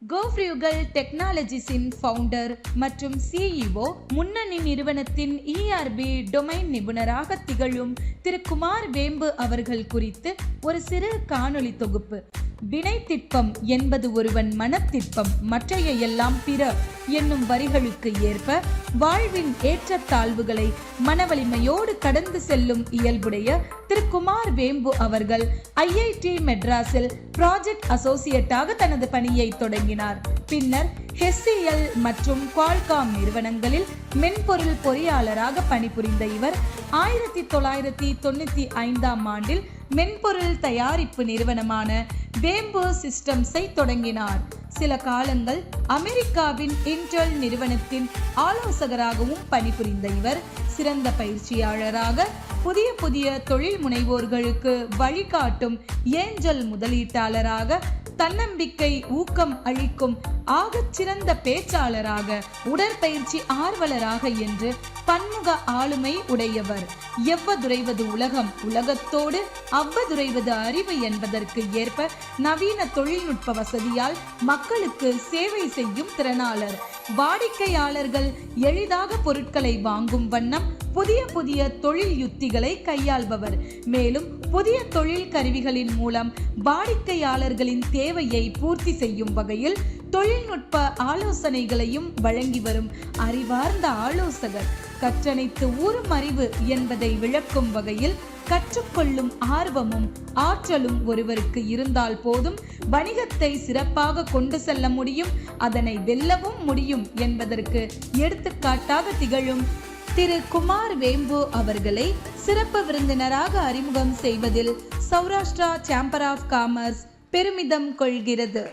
கோஃப்ரியூகல் டெக்னாலஜிஸின் founder மற்றும் CEO, முன்னணி நிறுவனத்தின் ERP டொமைன் நிபுணராக திகழும் திரு குமார் வேம்பு அவர்கள் குறித்து ஒரு சிறு காணொளி தொகுப்பு. வினைத்திட்பம் என்பது ஒருவன் மனத்திட்பம், மற்றைய எல்லாம் பிற என்னும் வரிகளுக்கு ஏற்ப வாழ்வின் ஏற்றத்தாழ்வுகளை மனவலிமையோடு கடந்து செல்லும் இயல்புடைய திரு குமார் வேம்பு அவர்கள் IIT மெட்ராஸில் ப்ராஜெக்ட் அசோசியேட்டாக தனது பணியை தொடங்கினார். பின்னர் HCL மற்றும் குவால்காம் நிறுவனங்களில் மென்பொருள் பொறியாளராக பணிபுரிந்த இவர் 1995ஆம் ஆண்டில் மென்பொருள் தயாரிப்பு நிறுவனமான வேம்பு சிஸ்டம்ஸை தொடங்கினார். சில காலங்கள் அமெரிக்காவின் இன்டெல் நிறுவனத்தின் ஆலோசகராகவும் பணிபுரிந்த இவர் சிறந்த பயிற்சியாளராக, புதிய தொழில் முனைவோர்களுக்கு வழிகாட்டும் ஏஞ்சல் முதலீட்டாளராக, தன்னம்பிக்கை ஊக்கம் அளிக்கும் ஆகச்சிறந்த பேச்சாளராக, உடற்பயிற்சி ஆர்வலராக என்று பன்முக ஆளுமை உடையவர். எவ்வதுரைவது உலகம், உலகத்தோடு அவ்வதுரைவது அறிவு என்பதற்கு ஏற்ப நவீன தொழில்நுட்ப வசதியால் மக்களுக்கு சேவை செய்யும் திறனாளர். வாடிக்கையாளர்கள் எளிதாக பொருட்களை வாங்கும் வண்ணம் புதிய தொழில் யுத்திகளை கையாள்பவர். மேலும் புதிய தொழில் கருவிகளின் மூலம் வாடிக்கையாளர்களின் தேவையை பூர்த்தி செய்யும் வகையில் தொழில்நுட்ப ஆலோசனைகளையும் வழங்கி வரும் அறிவார்ந்த ஆலோசகர். கற்றனைத்து ஊறும் அறிவு என்பதை விளக்கும் வகையில் கற்றுக்கொள்ளும் ஆர்வமும் ஆற்றலும் ஒருவருக்கு இருந்தால் போதும் வணிகத்தை சிறப்பாக கொண்டு செல்ல முடியும், அதனை வெல்லவும் முடியும் என்பதற்கு எடுத்துக்காட்டாக திகழும் திரு குமார் வேம்பு அவர்களை சிறப்பு விருந்தினராக அறிமுகம் செய்வதில் சௌராஷ்டிரா சேம்பர் ஆஃப் காமர்ஸ் பெருமிதம் கொள்கிறது.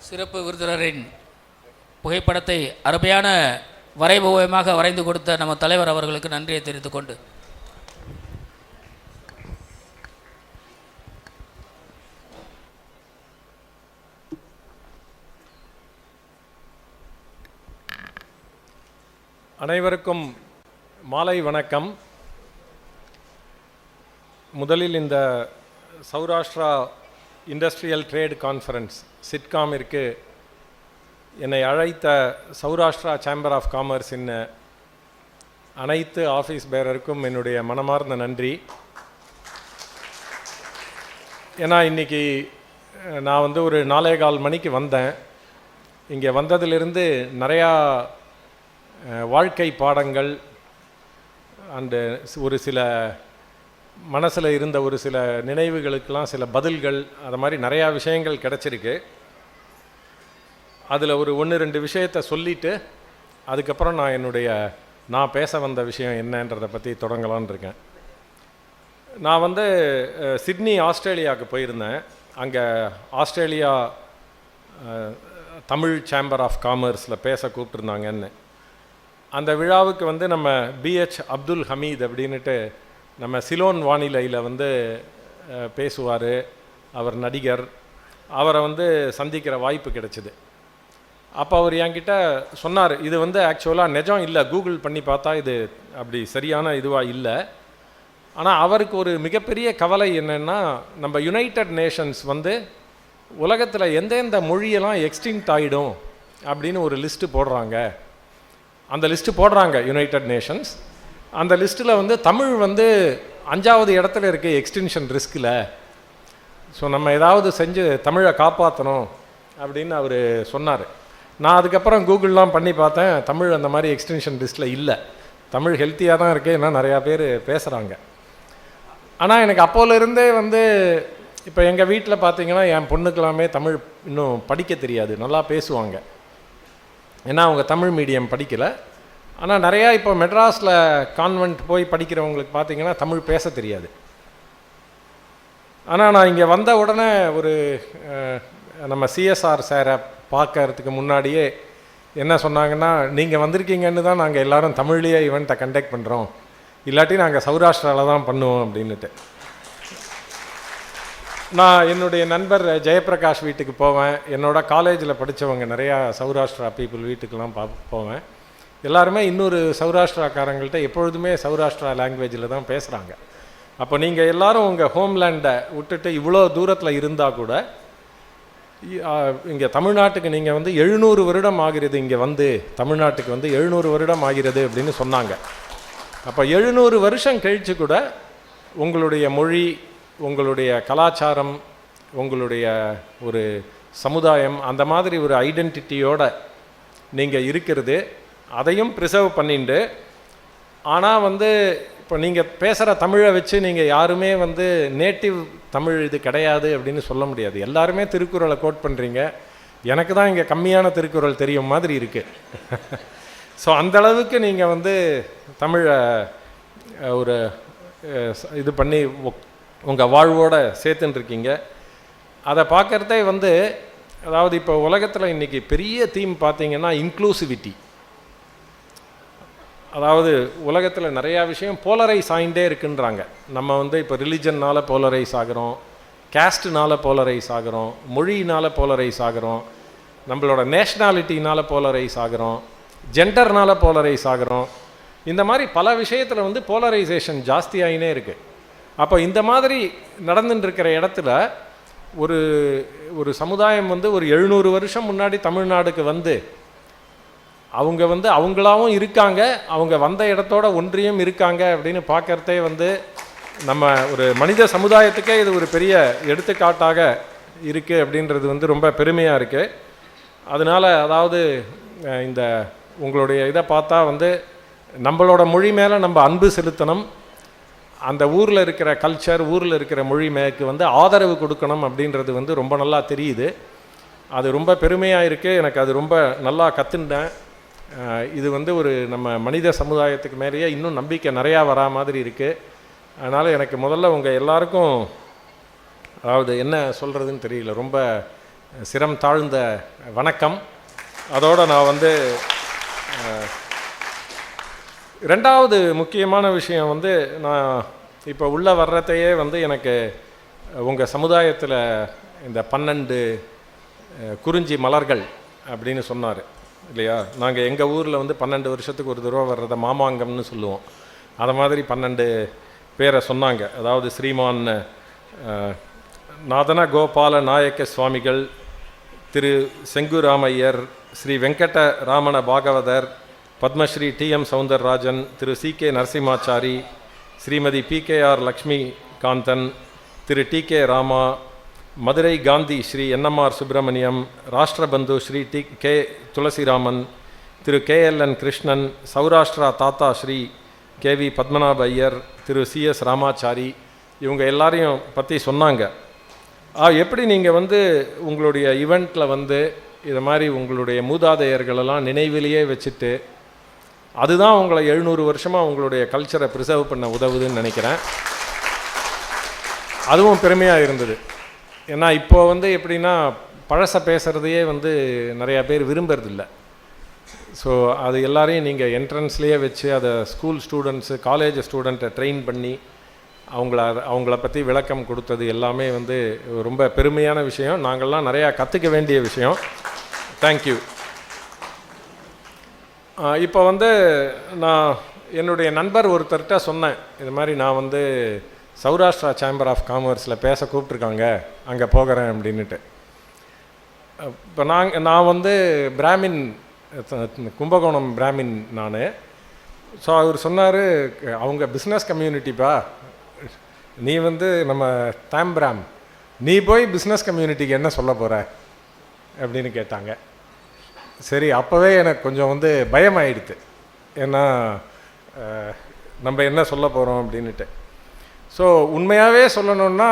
சிறப்பு விருந்தினரின் புகைப்படத்தை அருமையான வரைபவமாக வரைந்து கொடுத்த நம்ம தலைவர் அவர்களுக்கு நன்றியை தெரிவித்துக் கொண்டு, அனைவருக்கும் மாலை வணக்கம். முதலில் இந்த சௌராஷ்டிரா இண்டஸ்ட்ரியல் ட்ரேட் கான்ஃபரன்ஸ் சிட்காமிற்கு என்னை அழைத்த சௌராஷ்டிரா சேம்பர் ஆஃப் காமர்ஸின் அனைத்து ஆஃபீஸ் பேரருக்கும் என்னுடைய மனமார்ந்த நன்றி. ஏன்னா இன்றைக்கி நான் ஒரு 4:15 மணிக்கு வந்தேன். இங்கே வந்ததிலிருந்து நிறையா வாழ்க்கை பாடங்கள் அண்டு ஒரு சில மனசில் இருந்த ஒரு சில நினைவுகளுக்கெல்லாம் சில பதில்கள், அது மாதிரி நிறையா விஷயங்கள் கிடச்சிருக்கு. அதில் ஒரு 1-2 விஷயத்தை சொல்லிவிட்டு அதுக்கப்புறம் நான் பேச வந்த விஷயம் என்னன்றதை பற்றி தொடங்கலான்னு இருக்கேன். நான் சிட்னி ஆஸ்திரேலியாவுக்கு போயிருந்தேன். அங்கே ஆஸ்திரேலியா தமிழ் சேம்பர் ஆஃப் காமர்ஸில் பேச கூப்பிட்டுருந்தாங்கன்னு. அந்த விழாவுக்கு நம்ம BH அப்துல் ஹமீத் அப்படின்ட்டு நம்ம சிலோன் வானிலையில் பேசுவார். அவர் நடிகர். அவரை சந்திக்கிற வாய்ப்பு கிடைச்சிது. அப்போ அவர் என்கிட்ட சொன்னார், இது ஆக்சுவலாக நிஜம் இல்லை, கூகுள் பண்ணி பார்த்தா இது அப்படி சரியான இதுவாக இல்லை. ஆனால் அவருக்கு ஒரு மிகப்பெரிய கவலை என்னென்னா, நம்ம யுனைடெட் நேஷன்ஸ் உலகத்தில் எந்தெந்த மொழியெல்லாம் எக்ஸ்டிங்க்ட் ஆகிடும் அப்படின்னு ஒரு லிஸ்ட்டு போடுறாங்க. அந்த லிஸ்ட்டு போடுறாங்க யுனைடெட் நேஷன்ஸ். அந்த லிஸ்ட்டில் தமிழ் 5வது இடத்துல இருக்குது எக்ஸ்டென்ஷன் ரிஸ்கில். ஸோ நம்ம ஏதாவது செஞ்சு தமிழை காப்பாற்றணும் அப்படின்னு அவர் சொன்னார். நான் அதுக்கப்புறம் கூகுள்லாம் பண்ணி பார்த்தேன், தமிழ் அந்த மாதிரி எக்ஸ்டென்ஷன் லிஸ்ட்டில் இல்லை. தமிழ் ஹெல்த்தியாக தான் இருக்குது, ஏன்னா நிறையா பேர் பேசுகிறாங்க. ஆனால் எனக்கு அப்போலேருந்தே இப்போ எங்கள் வீட்டில் பார்த்தீங்கன்னா என் பொண்ணுக்கெல்லாமே தமிழ் இன்னும் படிக்க தெரியாது, நல்லா பேசுவாங்க. ஏன்னா அவங்க தமிழ் மீடியம் படிக்கலை. ஆனால் நிறையா இப்போ மெட்ராஸில் கான்வென்ட் போய் படிக்கிறவங்களுக்கு பார்த்தீங்கன்னா தமிழ் பேச தெரியாது. ஆனால் நான் இங்கே வந்த உடனே நம்ம CSR சாரை பார்க்கறதுக்கு முன்னாடியே என்ன சொன்னாங்கன்னா, நீங்கள் வந்திருக்கீங்கன்னு தான் நாங்கள் எல்லோரும் தமிழ்லேயே ஈவெண்ட்டை கண்டக்ட் பண்ணுறோம், இல்லாட்டி நாங்கள் சௌராஷ்டிராவில் தான் பண்ணுவோம் அப்படின்ட்டு. நான் என்னுடைய நண்பர் ஜெயபிரகாஷ் வீட்டுக்கு போவேன், என்னோட காலேஜில் படித்தவங்க நிறையா சௌராஷ்டிரா பீப்புள் வீட்டுக்கெல்லாம் போவேன். எல்லாருமே இன்னொரு சௌராஷ்டிராக்காரங்கள்ட்ட எப்பொழுதுமே சௌராஷ்டிரா லாங்குவேஜில் தான் பேசுகிறாங்க. அப்போ நீங்கள் எல்லோரும் உங்கள் ஹோம்லேண்டை விட்டுட்டு இவ்வளோ தூரத்தில் இருந்தால் கூட இங்கே தமிழ்நாட்டுக்கு நீங்கள் வந்து 700 வருடம் ஆகிறது, இங்கே வந்து தமிழ்நாட்டுக்கு வந்து 700 வருடம் ஆகிறது அப்படின்னு சொன்னாங்க. அப்போ 700 வருஷம் கழித்து கூட உங்களுடைய மொழி, உங்களுடைய கலாச்சாரம், உங்களுடைய ஒரு சமுதாயம், அந்த மாதிரி ஒரு ஐடென்டிட்டியோடு நீங்கள் இருக்கிறது, அதையும் ப்ரிசர்வ் பண்ணிட்டு, ஆனால் வந்து இப்போ நீங்கள் பேசுகிற தமிழை வச்சு நீங்கள் யாருமே வந்து நேட்டிவ் தமிழ் இது கிடையாது அப்படின்னு சொல்ல முடியாது. எல்லாருமே திருக்குறளை கோட் பண்ணுறீங்க, எனக்கு தான் இங்கே கம்மியான திருக்குறள் தெரியும் மாதிரி இருக்குது. ஸோ அந்தளவுக்கு நீங்கள் வந்து தமிழை ஒரு இது பண்ணி உங்கள் வாழ்வோடு சேர்த்துட்டுருக்கீங்க. அதை பார்க்குறதே வந்து, அதாவது இப்போ உலகத்தில் இன்றைக்கி பெரிய தீம் பார்த்தீங்கன்னா இன்க்ளூசிவிட்டி. அதாவது உலகத்தில் நிறையா விஷயம் போலரைஸ் ஆகிட்டே இருக்குன்றாங்க. நம்ம வந்து இப்போ ரிலிஜன்னால் போலரைஸ் ஆகிறோம், கேஸ்ட்னால் போலரைஸ் ஆகிறோம், மொழியினால் போலரைஸ் ஆகிறோம், நம்மளோட நேஷ்னாலிட்டினால் போலரைஸ் ஆகிறோம், ஜெண்டர்னால் போலரைஸ் ஆகிறோம். இந்த மாதிரி பல விஷயத்தில் வந்து போலரைசேஷன் ஜாஸ்தி ஆகினே இருக்குது. அப்போ இந்த மாதிரி நடந்துட்டுருக்கிற இடத்துல ஒரு ஒரு சமுதாயம் வந்து ஒரு 700 வருஷம் முன்னாடி தமிழ்நாடுக்கு வந்து அவங்க வந்து அவங்களாவும் இருக்காங்க, அவங்க வந்த இடத்தோட ஒன்றியும் இருக்காங்க அப்படின்னு பார்க்குறதே வந்து நம்ம ஒரு மனித சமுதாயத்துக்கே இது ஒரு பெரிய எடுத்துக்காட்டாக இருக்குது அப்படின்றது வந்து ரொம்ப பெருமையாக இருக்குது. அதனால் அதாவது இந்த உங்களுடைய இதை பார்த்தா வந்து நம்மளோட மொழி மேலே நம்ம அன்பு செலுத்தணும், அந்த ஊரில் இருக்கிற கல்ச்சர், ஊரில் இருக்கிற மொழி மேற்கு வந்து ஆதரவு கொடுக்கணும் அப்படின்றது வந்து ரொம்ப நல்லா தெரியுது. அது ரொம்ப பெருமையாக இருக்குது. எனக்கு அது ரொம்ப நல்லா கற்றுண்டேன். இது வந்து ஒரு நம்ம மனித சமுதாயத்துக்கு மேலேயே இன்னும் நம்பிக்கை நிறையா வரா மாதிரி இருக்குது. அதனால் எனக்கு முதல்ல உங்கள் எல்லாருக்கும், அதாவது என்ன சொல்கிறதுன்னு தெரியல, ரொம்ப சிரம் தாழ்ந்த வணக்கம். அதோடு நான் வந்து ரெண்டாவது முக்கியமான விஷயம் வந்து, நான் இப்போ உள்ளே வர்றதையே வந்து எனக்கு உங்கள் சமுதாயத்தில் இந்த 12 குறிஞ்சி மலர்கள் அப்படின்னு சொன்னார் இல்லையா. நாங்கள் எங்கள் ஊரில் வந்து 12 வருஷத்துக்கு ஒரு தடவை வர்றதை மாமாங்கம்னு சொல்லுவோம். அதை மாதிரி 12 பேரை சொன்னாங்க. அதாவது ஸ்ரீமான் நாதன கோபால நாயக்க சுவாமிகள், திரு செங்குராமையர், ஸ்ரீ வெங்கட ராமண பாகவதர், பத்மஸ்ரீ TM சௌந்தரராஜன், திரு CK நரசிம்மாச்சாரி, ஸ்ரீமதி PKR லக்ஷ்மி காந்தன், திரு TK Rama, Madurai Gandhi Sri NMR Subramaniam, Rashtrabandhu Sri K Thulasiraman, திரு KLN கிருஷ்ணன், சௌராஷ்டிரா தாத்தா ஸ்ரீ KV பத்மநாப ஐயர், திரு CS ராமாச்சாரி, இவங்க எல்லாரையும் பற்றி சொன்னாங்க. எப்படி நீங்கள் வந்து உங்களுடைய ஈவெண்ட்டில் வந்து இது மாதிரி உங்களுடைய மூதாதையர்களெல்லாம் நினைவிலேயே வச்சுட்டு, அதுதான் உங்களை 700 வருஷமாக உங்களுடைய கல்ச்சரை ப்ரிசர்வ் பண்ண உதவுதுன்னு நினைக்கிறேன். அதுவும் பெருமையாக இருந்தது. ஏன்னா இப்போ வந்து எப்படின்னா பழசை பேசுகிறதையே வந்து நிறையா பேர் விரும்புறதில்ல. ஸோ அது எல்லாரையும் நீங்கள் என்ட்ரன்ஸ்லேயே வச்சு அதை ஸ்கூல் ஸ்டூடெண்ட்ஸு, காலேஜ் ஸ்டூடெண்ட்டை ட்ரெயின் பண்ணி அவங்கள பற்றி விளக்கம் கொடுத்தது எல்லாமே வந்து ரொம்ப பெருமையான விஷயம். நாங்கள்லாம் நிறையா கற்றுக்க வேண்டிய விஷயம். தேங்க்யூ. இப்போ வந்து நான் என்னுடைய நண்பர் ஒருத்தர்கிட்ட சொன்னேன், இது மாதிரி நான் வந்து சௌராஷ்டிரா சேம்பர் ஆஃப் காமர்ஸில் பேச கூப்பிட்ருக்காங்க, அங்கே போகிறேன் அப்படின்ட்டு. இப்போ நான் வந்து பிராமின், கும்பகோணம் பிராமின் நான். ஸோ அவர் சொன்னார், அவங்க பிஸ்னஸ் கம்யூனிட்டிப்பா, நீ வந்து நம்ம தாம்பிராம், நீ போய் பிஸ்னஸ் கம்யூனிட்டிக்கு என்ன சொல்ல போகிற அப்படின்னு கேட்டாங்க. சரி, அப்போவே எனக்கு கொஞ்சம் வந்து பயமாயிடுது, ஏன்னா நம்ம என்ன சொல்ல போகிறோம் அப்படின்ட்டு. ஸோ உண்மையாகவே சொல்லணுன்னா,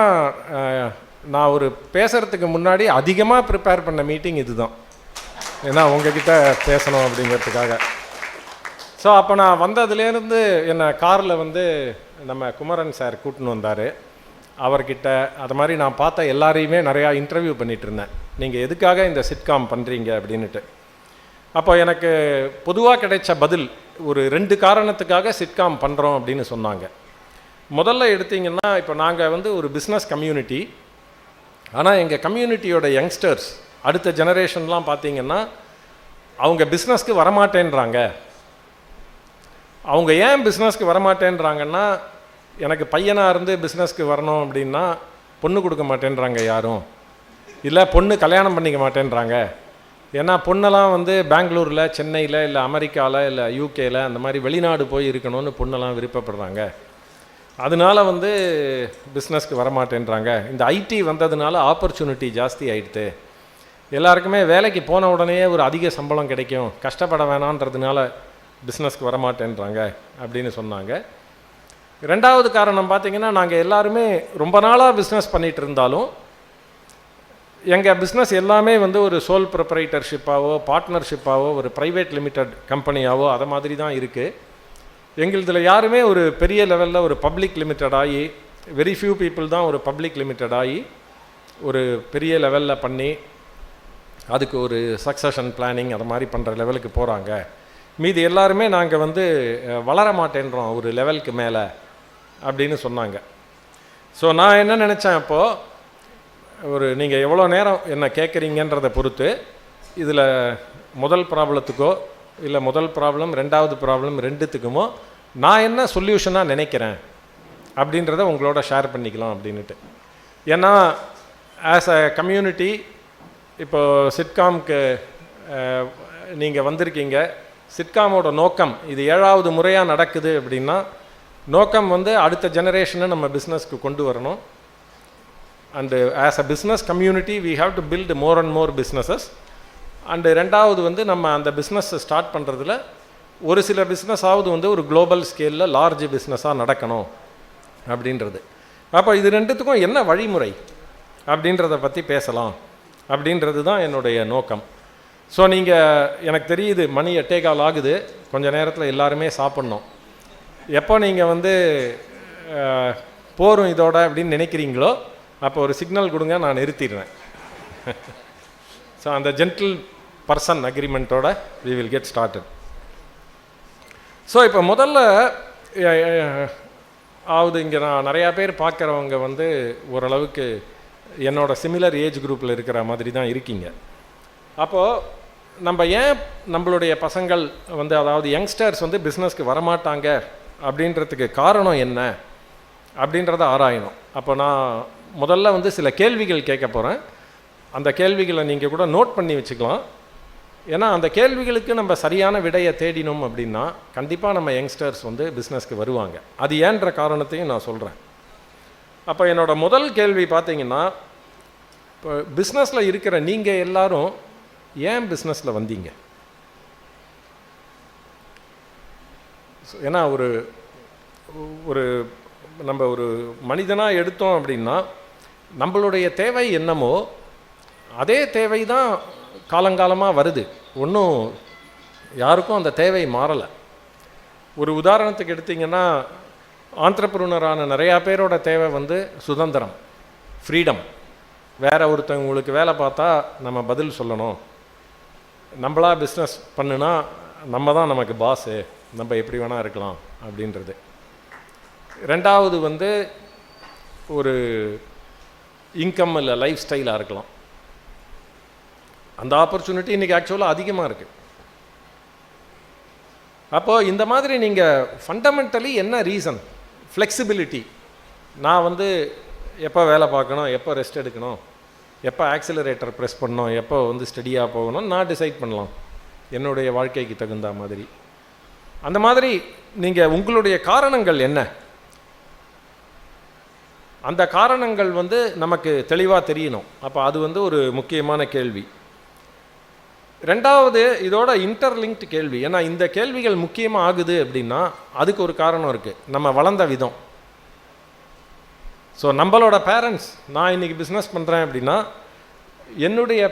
நான் ஒரு பேசுகிறதுக்கு முன்னாடி அதிகமாக ப்ரிப்பேர் பண்ண மீட்டிங் இது தான், ஏன்னா உங்ககிட்ட பேசணும் அப்படிங்கிறதுக்காக. ஸோ அப்போ நான் வந்ததுலேருந்து என்னை காரில் வந்து நம்ம குமரன் சார் கூட்டின்னு வந்தார். அவர்கிட்ட அது மாதிரி நான் பார்த்த எல்லாரையுமே நிறையா இன்டர்வியூ பண்ணிகிட்டு இருந்தேன். நீங்கள் எதுக்காக இந்த சிட்காம் பண்ணுறீங்க அப்படின்ட்டு. அப்போ எனக்கு பொதுவாக கிடைச்ச பதில் ஒரு 2 காரணத்துக்காக சிட்காம் பண்ணுறோம் அப்படின்னு சொன்னாங்க. முதல்ல எடுத்திங்கன்னா, இப்போ நாங்கள் வந்து ஒரு பிஸ்னஸ் கம்யூனிட்டி. ஆனால் எங்கள் கம்யூனிட்டியோட யங்ஸ்டர்ஸ் அடுத்த ஜெனரேஷன்லாம் பார்த்திங்கன்னா அவங்க பிஸ்னஸ்க்கு வரமாட்டேன்றாங்க. அவங்க ஏன் பிஸ்னஸ்க்கு வரமாட்டேன்றாங்கன்னா, எனக்கு பையனாக இருந்து பிஸ்னஸ்க்கு வரணும் அப்படின்னா பொண்ணு கொடுக்க மாட்டேன்றாங்க யாரும், இல்லை பொண்ணு கல்யாணம் பண்ணிக்க மாட்டேன்றாங்க. ஏன்னா பொண்ணெல்லாம் வந்து பெங்களூரில், சென்னையில், இல்லை அமெரிக்காவில், இல்லை யூகேயில் அந்த மாதிரி வெளிநாடு போய் இருக்கணும்னு பொண்ணெல்லாம் விருப்பப்படுறாங்க. அதனால வந்து பிஸ்னஸ்க்கு வரமாட்டேன்றாங்க. இந்த ஐடி வந்ததுனால ஆப்பர்ச்சுனிட்டி ஜாஸ்தி ஆகிடுது. எல்லாருக்குமே வேலைக்கு போன உடனே ஒரு அதிக சம்பளம் கிடைக்கும், கஷ்டப்பட வேணான்றதுனால பிஸ்னஸ்க்கு வரமாட்டேன்றாங்க அப்படின்னு சொன்னாங்க. 2வது காரணம் பார்த்திங்கன்னா, நாங்கள் எல்லாருமே ரொம்ப நாளாக பிஸ்னஸ் பண்ணிகிட்டு இருந்தாலும் எங்கள் பிஸ்னஸ் எல்லாமே வந்து ஒரு சோல் ப்ரொப்ரைட்டர்ஷிப்பாவோ பார்ட்னர்ஷிப்பாவோ ஒரு ப்ரைவேட் லிமிடெட் கம்பெனியாவோ அதை மாதிரி தான் இருக்குது. எங்களுதில் யாருமே ஒரு பெரிய லெவலில் ஒரு பப்ளிக் லிமிடெட் ஆகி, வெரி ஃபியூ பீப்புள் தான் ஒரு பப்ளிக் லிமிடெட் ஆகி ஒரு பெரிய லெவலில் பண்ணி அதுக்கு ஒரு சக்ஸஷன் பிளானிங் அது மாதிரி பண்ணுற லெவலுக்கு போகிறாங்க. மீதி எல்லாருமே நாங்கள் வந்து வளர மாட்டேன்றோம் ஒரு லெவலுக்கு மேலே அப்படின்னு சொன்னாங்க. ஸோ நான் என்ன நினச்சேன், அப்போது ஒரு நீங்கள் எவ்வளோ நேரம் என்ன கேட்குறீங்கன்றதை பொறுத்து இதில் முதல் ப்ராப்ளத்துக்கோ இல்லை முதல் ப்ராப்ளம் 2வது ப்ராப்ளம் 2த்துக்குமோ நான் என்ன சொல்யூஷனாக நினைக்கிறேன் அப்படின்றத உங்களோட ஷேர் பண்ணிக்கலாம் அப்படின்ட்டு. ஏன்னா ஆஸ் அ கம்யூனிட்டி இப்போது சிட்காம்க்கு நீங்கள் வந்திருக்கீங்க. சிட்காமோட நோக்கம், இது 7வது முறையாக நடக்குது அப்படின்னா நோக்கம் வந்து அடுத்த ஜெனரேஷனை நம்ம பிஸ்னஸ்க்கு கொண்டு வரணும். And as a business community we have to build more and more businesses. And 2வது வந்து நம்ம அந்த பிஸ்னஸை ஸ்டார்ட் பண்ணுறதுல ஒரு சில பிஸ்னஸாவது வந்து ஒரு குளோபல் ஸ்கேலில் லார்ஜ் பிஸ்னஸாக நடக்கணும் அப்படின்றது. அப்போ இது 2த்துக்கும் என்ன வழிமுறை அப்படின்றத பற்றி பேசலாம் அப்படின்றது தான் என்னுடைய நோக்கம். ஸோ நீங்கள், எனக்கு தெரியுது மணி 8:15 ஆகுது, கொஞ்சம் நேரத்தில் எல்லாருமே சாப்பிட்ணும். எப்போ நீங்கள் வந்து போரும் இதோட அப்படின்னு நினைக்கிறீங்களோ அப்போ ஒரு சிக்னல் கொடுங்க, நான் நிறுத்திடுறேன். ஸோ அந்த ஜென்டில் பர்சன் அக்ரிமெண்ட்டோட we will get started. So இப்போ முதல்ல இங்கே நான் நிறையா பேர் பார்க்குறவங்க வந்து ஓரளவுக்கு என்னோட சிமிலர் ஏஜ் குரூப்பில் இருக்கிற மாதிரி தான் இருக்கீங்க. அப்போது நம்ம ஏன் நம்மளுடைய பசங்கள் வந்து, அதாவது யங்ஸ்டர்ஸ் வந்து பிஸ்னஸ்க்கு வரமாட்டாங்க அப்படின்றதுக்கு காரணம் என்ன அப்படின்றத ஆராயணும். அப்போ நான் முதல்ல வந்து சில கேள்விகள் கேட்க போகிறேன். அந்த கேள்விகளை நீங்கள் கூட நோட் பண்ணி வச்சுக்கலாம். ஏன்னா அந்த கேள்விகளுக்கு நம்ம சரியான விடையை தேடினோம் அப்படின்னா கண்டிப்பாக நம்ம யங்ஸ்டர்ஸ் வந்து பிஸ்னஸ்க்கு வருவாங்க. அது ஏன்ற காரணத்தையும் நான் சொல்கிறேன். அப்போ என்னோட முதல் கேள்வி பார்த்தீங்கன்னா, இப்போ பிஸ்னஸில் இருக்கிற நீங்கள் எல்லாரும் ஏன் பிஸ்னஸில் வந்தீங்க? ஏன்னா ஒரு ஒரு நம்ம ஒரு மனிதனாக எடுத்தோம் அப்படின்னா நம்மளுடைய தேவை என்னமோ அதே தேவை தான் காலங்காலமாக வருது. ஒன்றும் யாருக்கும் அந்த தேவை மாறலை. ஒரு உதாரணத்துக்கு எடுத்திங்கன்னா, ஆண்டர்ப்ரூனரான நிறையா பேரோட தேவை வந்து சுதந்திரம், ஃப்ரீடம். வேறு ஒருத்தவங்களுக்கு வேலை பார்த்தா நம்ம பதில் சொல்லணும். நம்மளா பிஸ்னஸ் பண்ணுனா நம்ம தான் நமக்கு பாஸு, நம்ம எப்படி வேணால் இருக்கலாம் அப்படின்றது. 2வது வந்து ஒரு இன்கம் இல்லை லைஃப் ஸ்டைலாக இருக்கலாம். அந்த ஆப்பர்ச்சுனிட்டி இன்றைக்கி ஆக்சுவலாக அதிகமாக இருக்குது. அப்போது இந்த மாதிரி நீங்கள் ஃபண்டமெண்டலி என்ன ரீசன்? ஃப்ளெக்சிபிலிட்டி. நான் வந்து எப்போ வேலை பார்க்கணும், எப்போ ரெஸ்ட் எடுக்கணும், எப்போ ஆக்சிலரேட்டர் ப்ரெஸ் பண்ணணும், எப்போ வந்து ஸ்டடியாக போகணும் நான் டிசைட் பண்ணலாம் என்னுடைய வாழ்க்கைக்கு தகுந்த மாதிரி. அந்த மாதிரி நீங்கள் உங்களுடைய காரணங்கள் என்ன? அந்த காரணங்கள் வந்து நமக்கு தெளிவாக தெரியணும். அப்போ அது வந்து ஒரு முக்கியமான கேள்வி. 2வது இதோட இன்டர்லிங்க்டு கேள்வி. ஏன்னா இந்த கேள்விகள் முக்கியமாக ஆகுது அப்படின்னா அதுக்கு ஒரு காரணம் இருக்குது, நம்ம வளர்ந்த விதம். ஸோ நம்மளோட பேரண்ட்ஸ், நான் இன்றைக்கி பிஸ்னஸ் பண்ணுறேன் அப்படின்னா என்னுடைய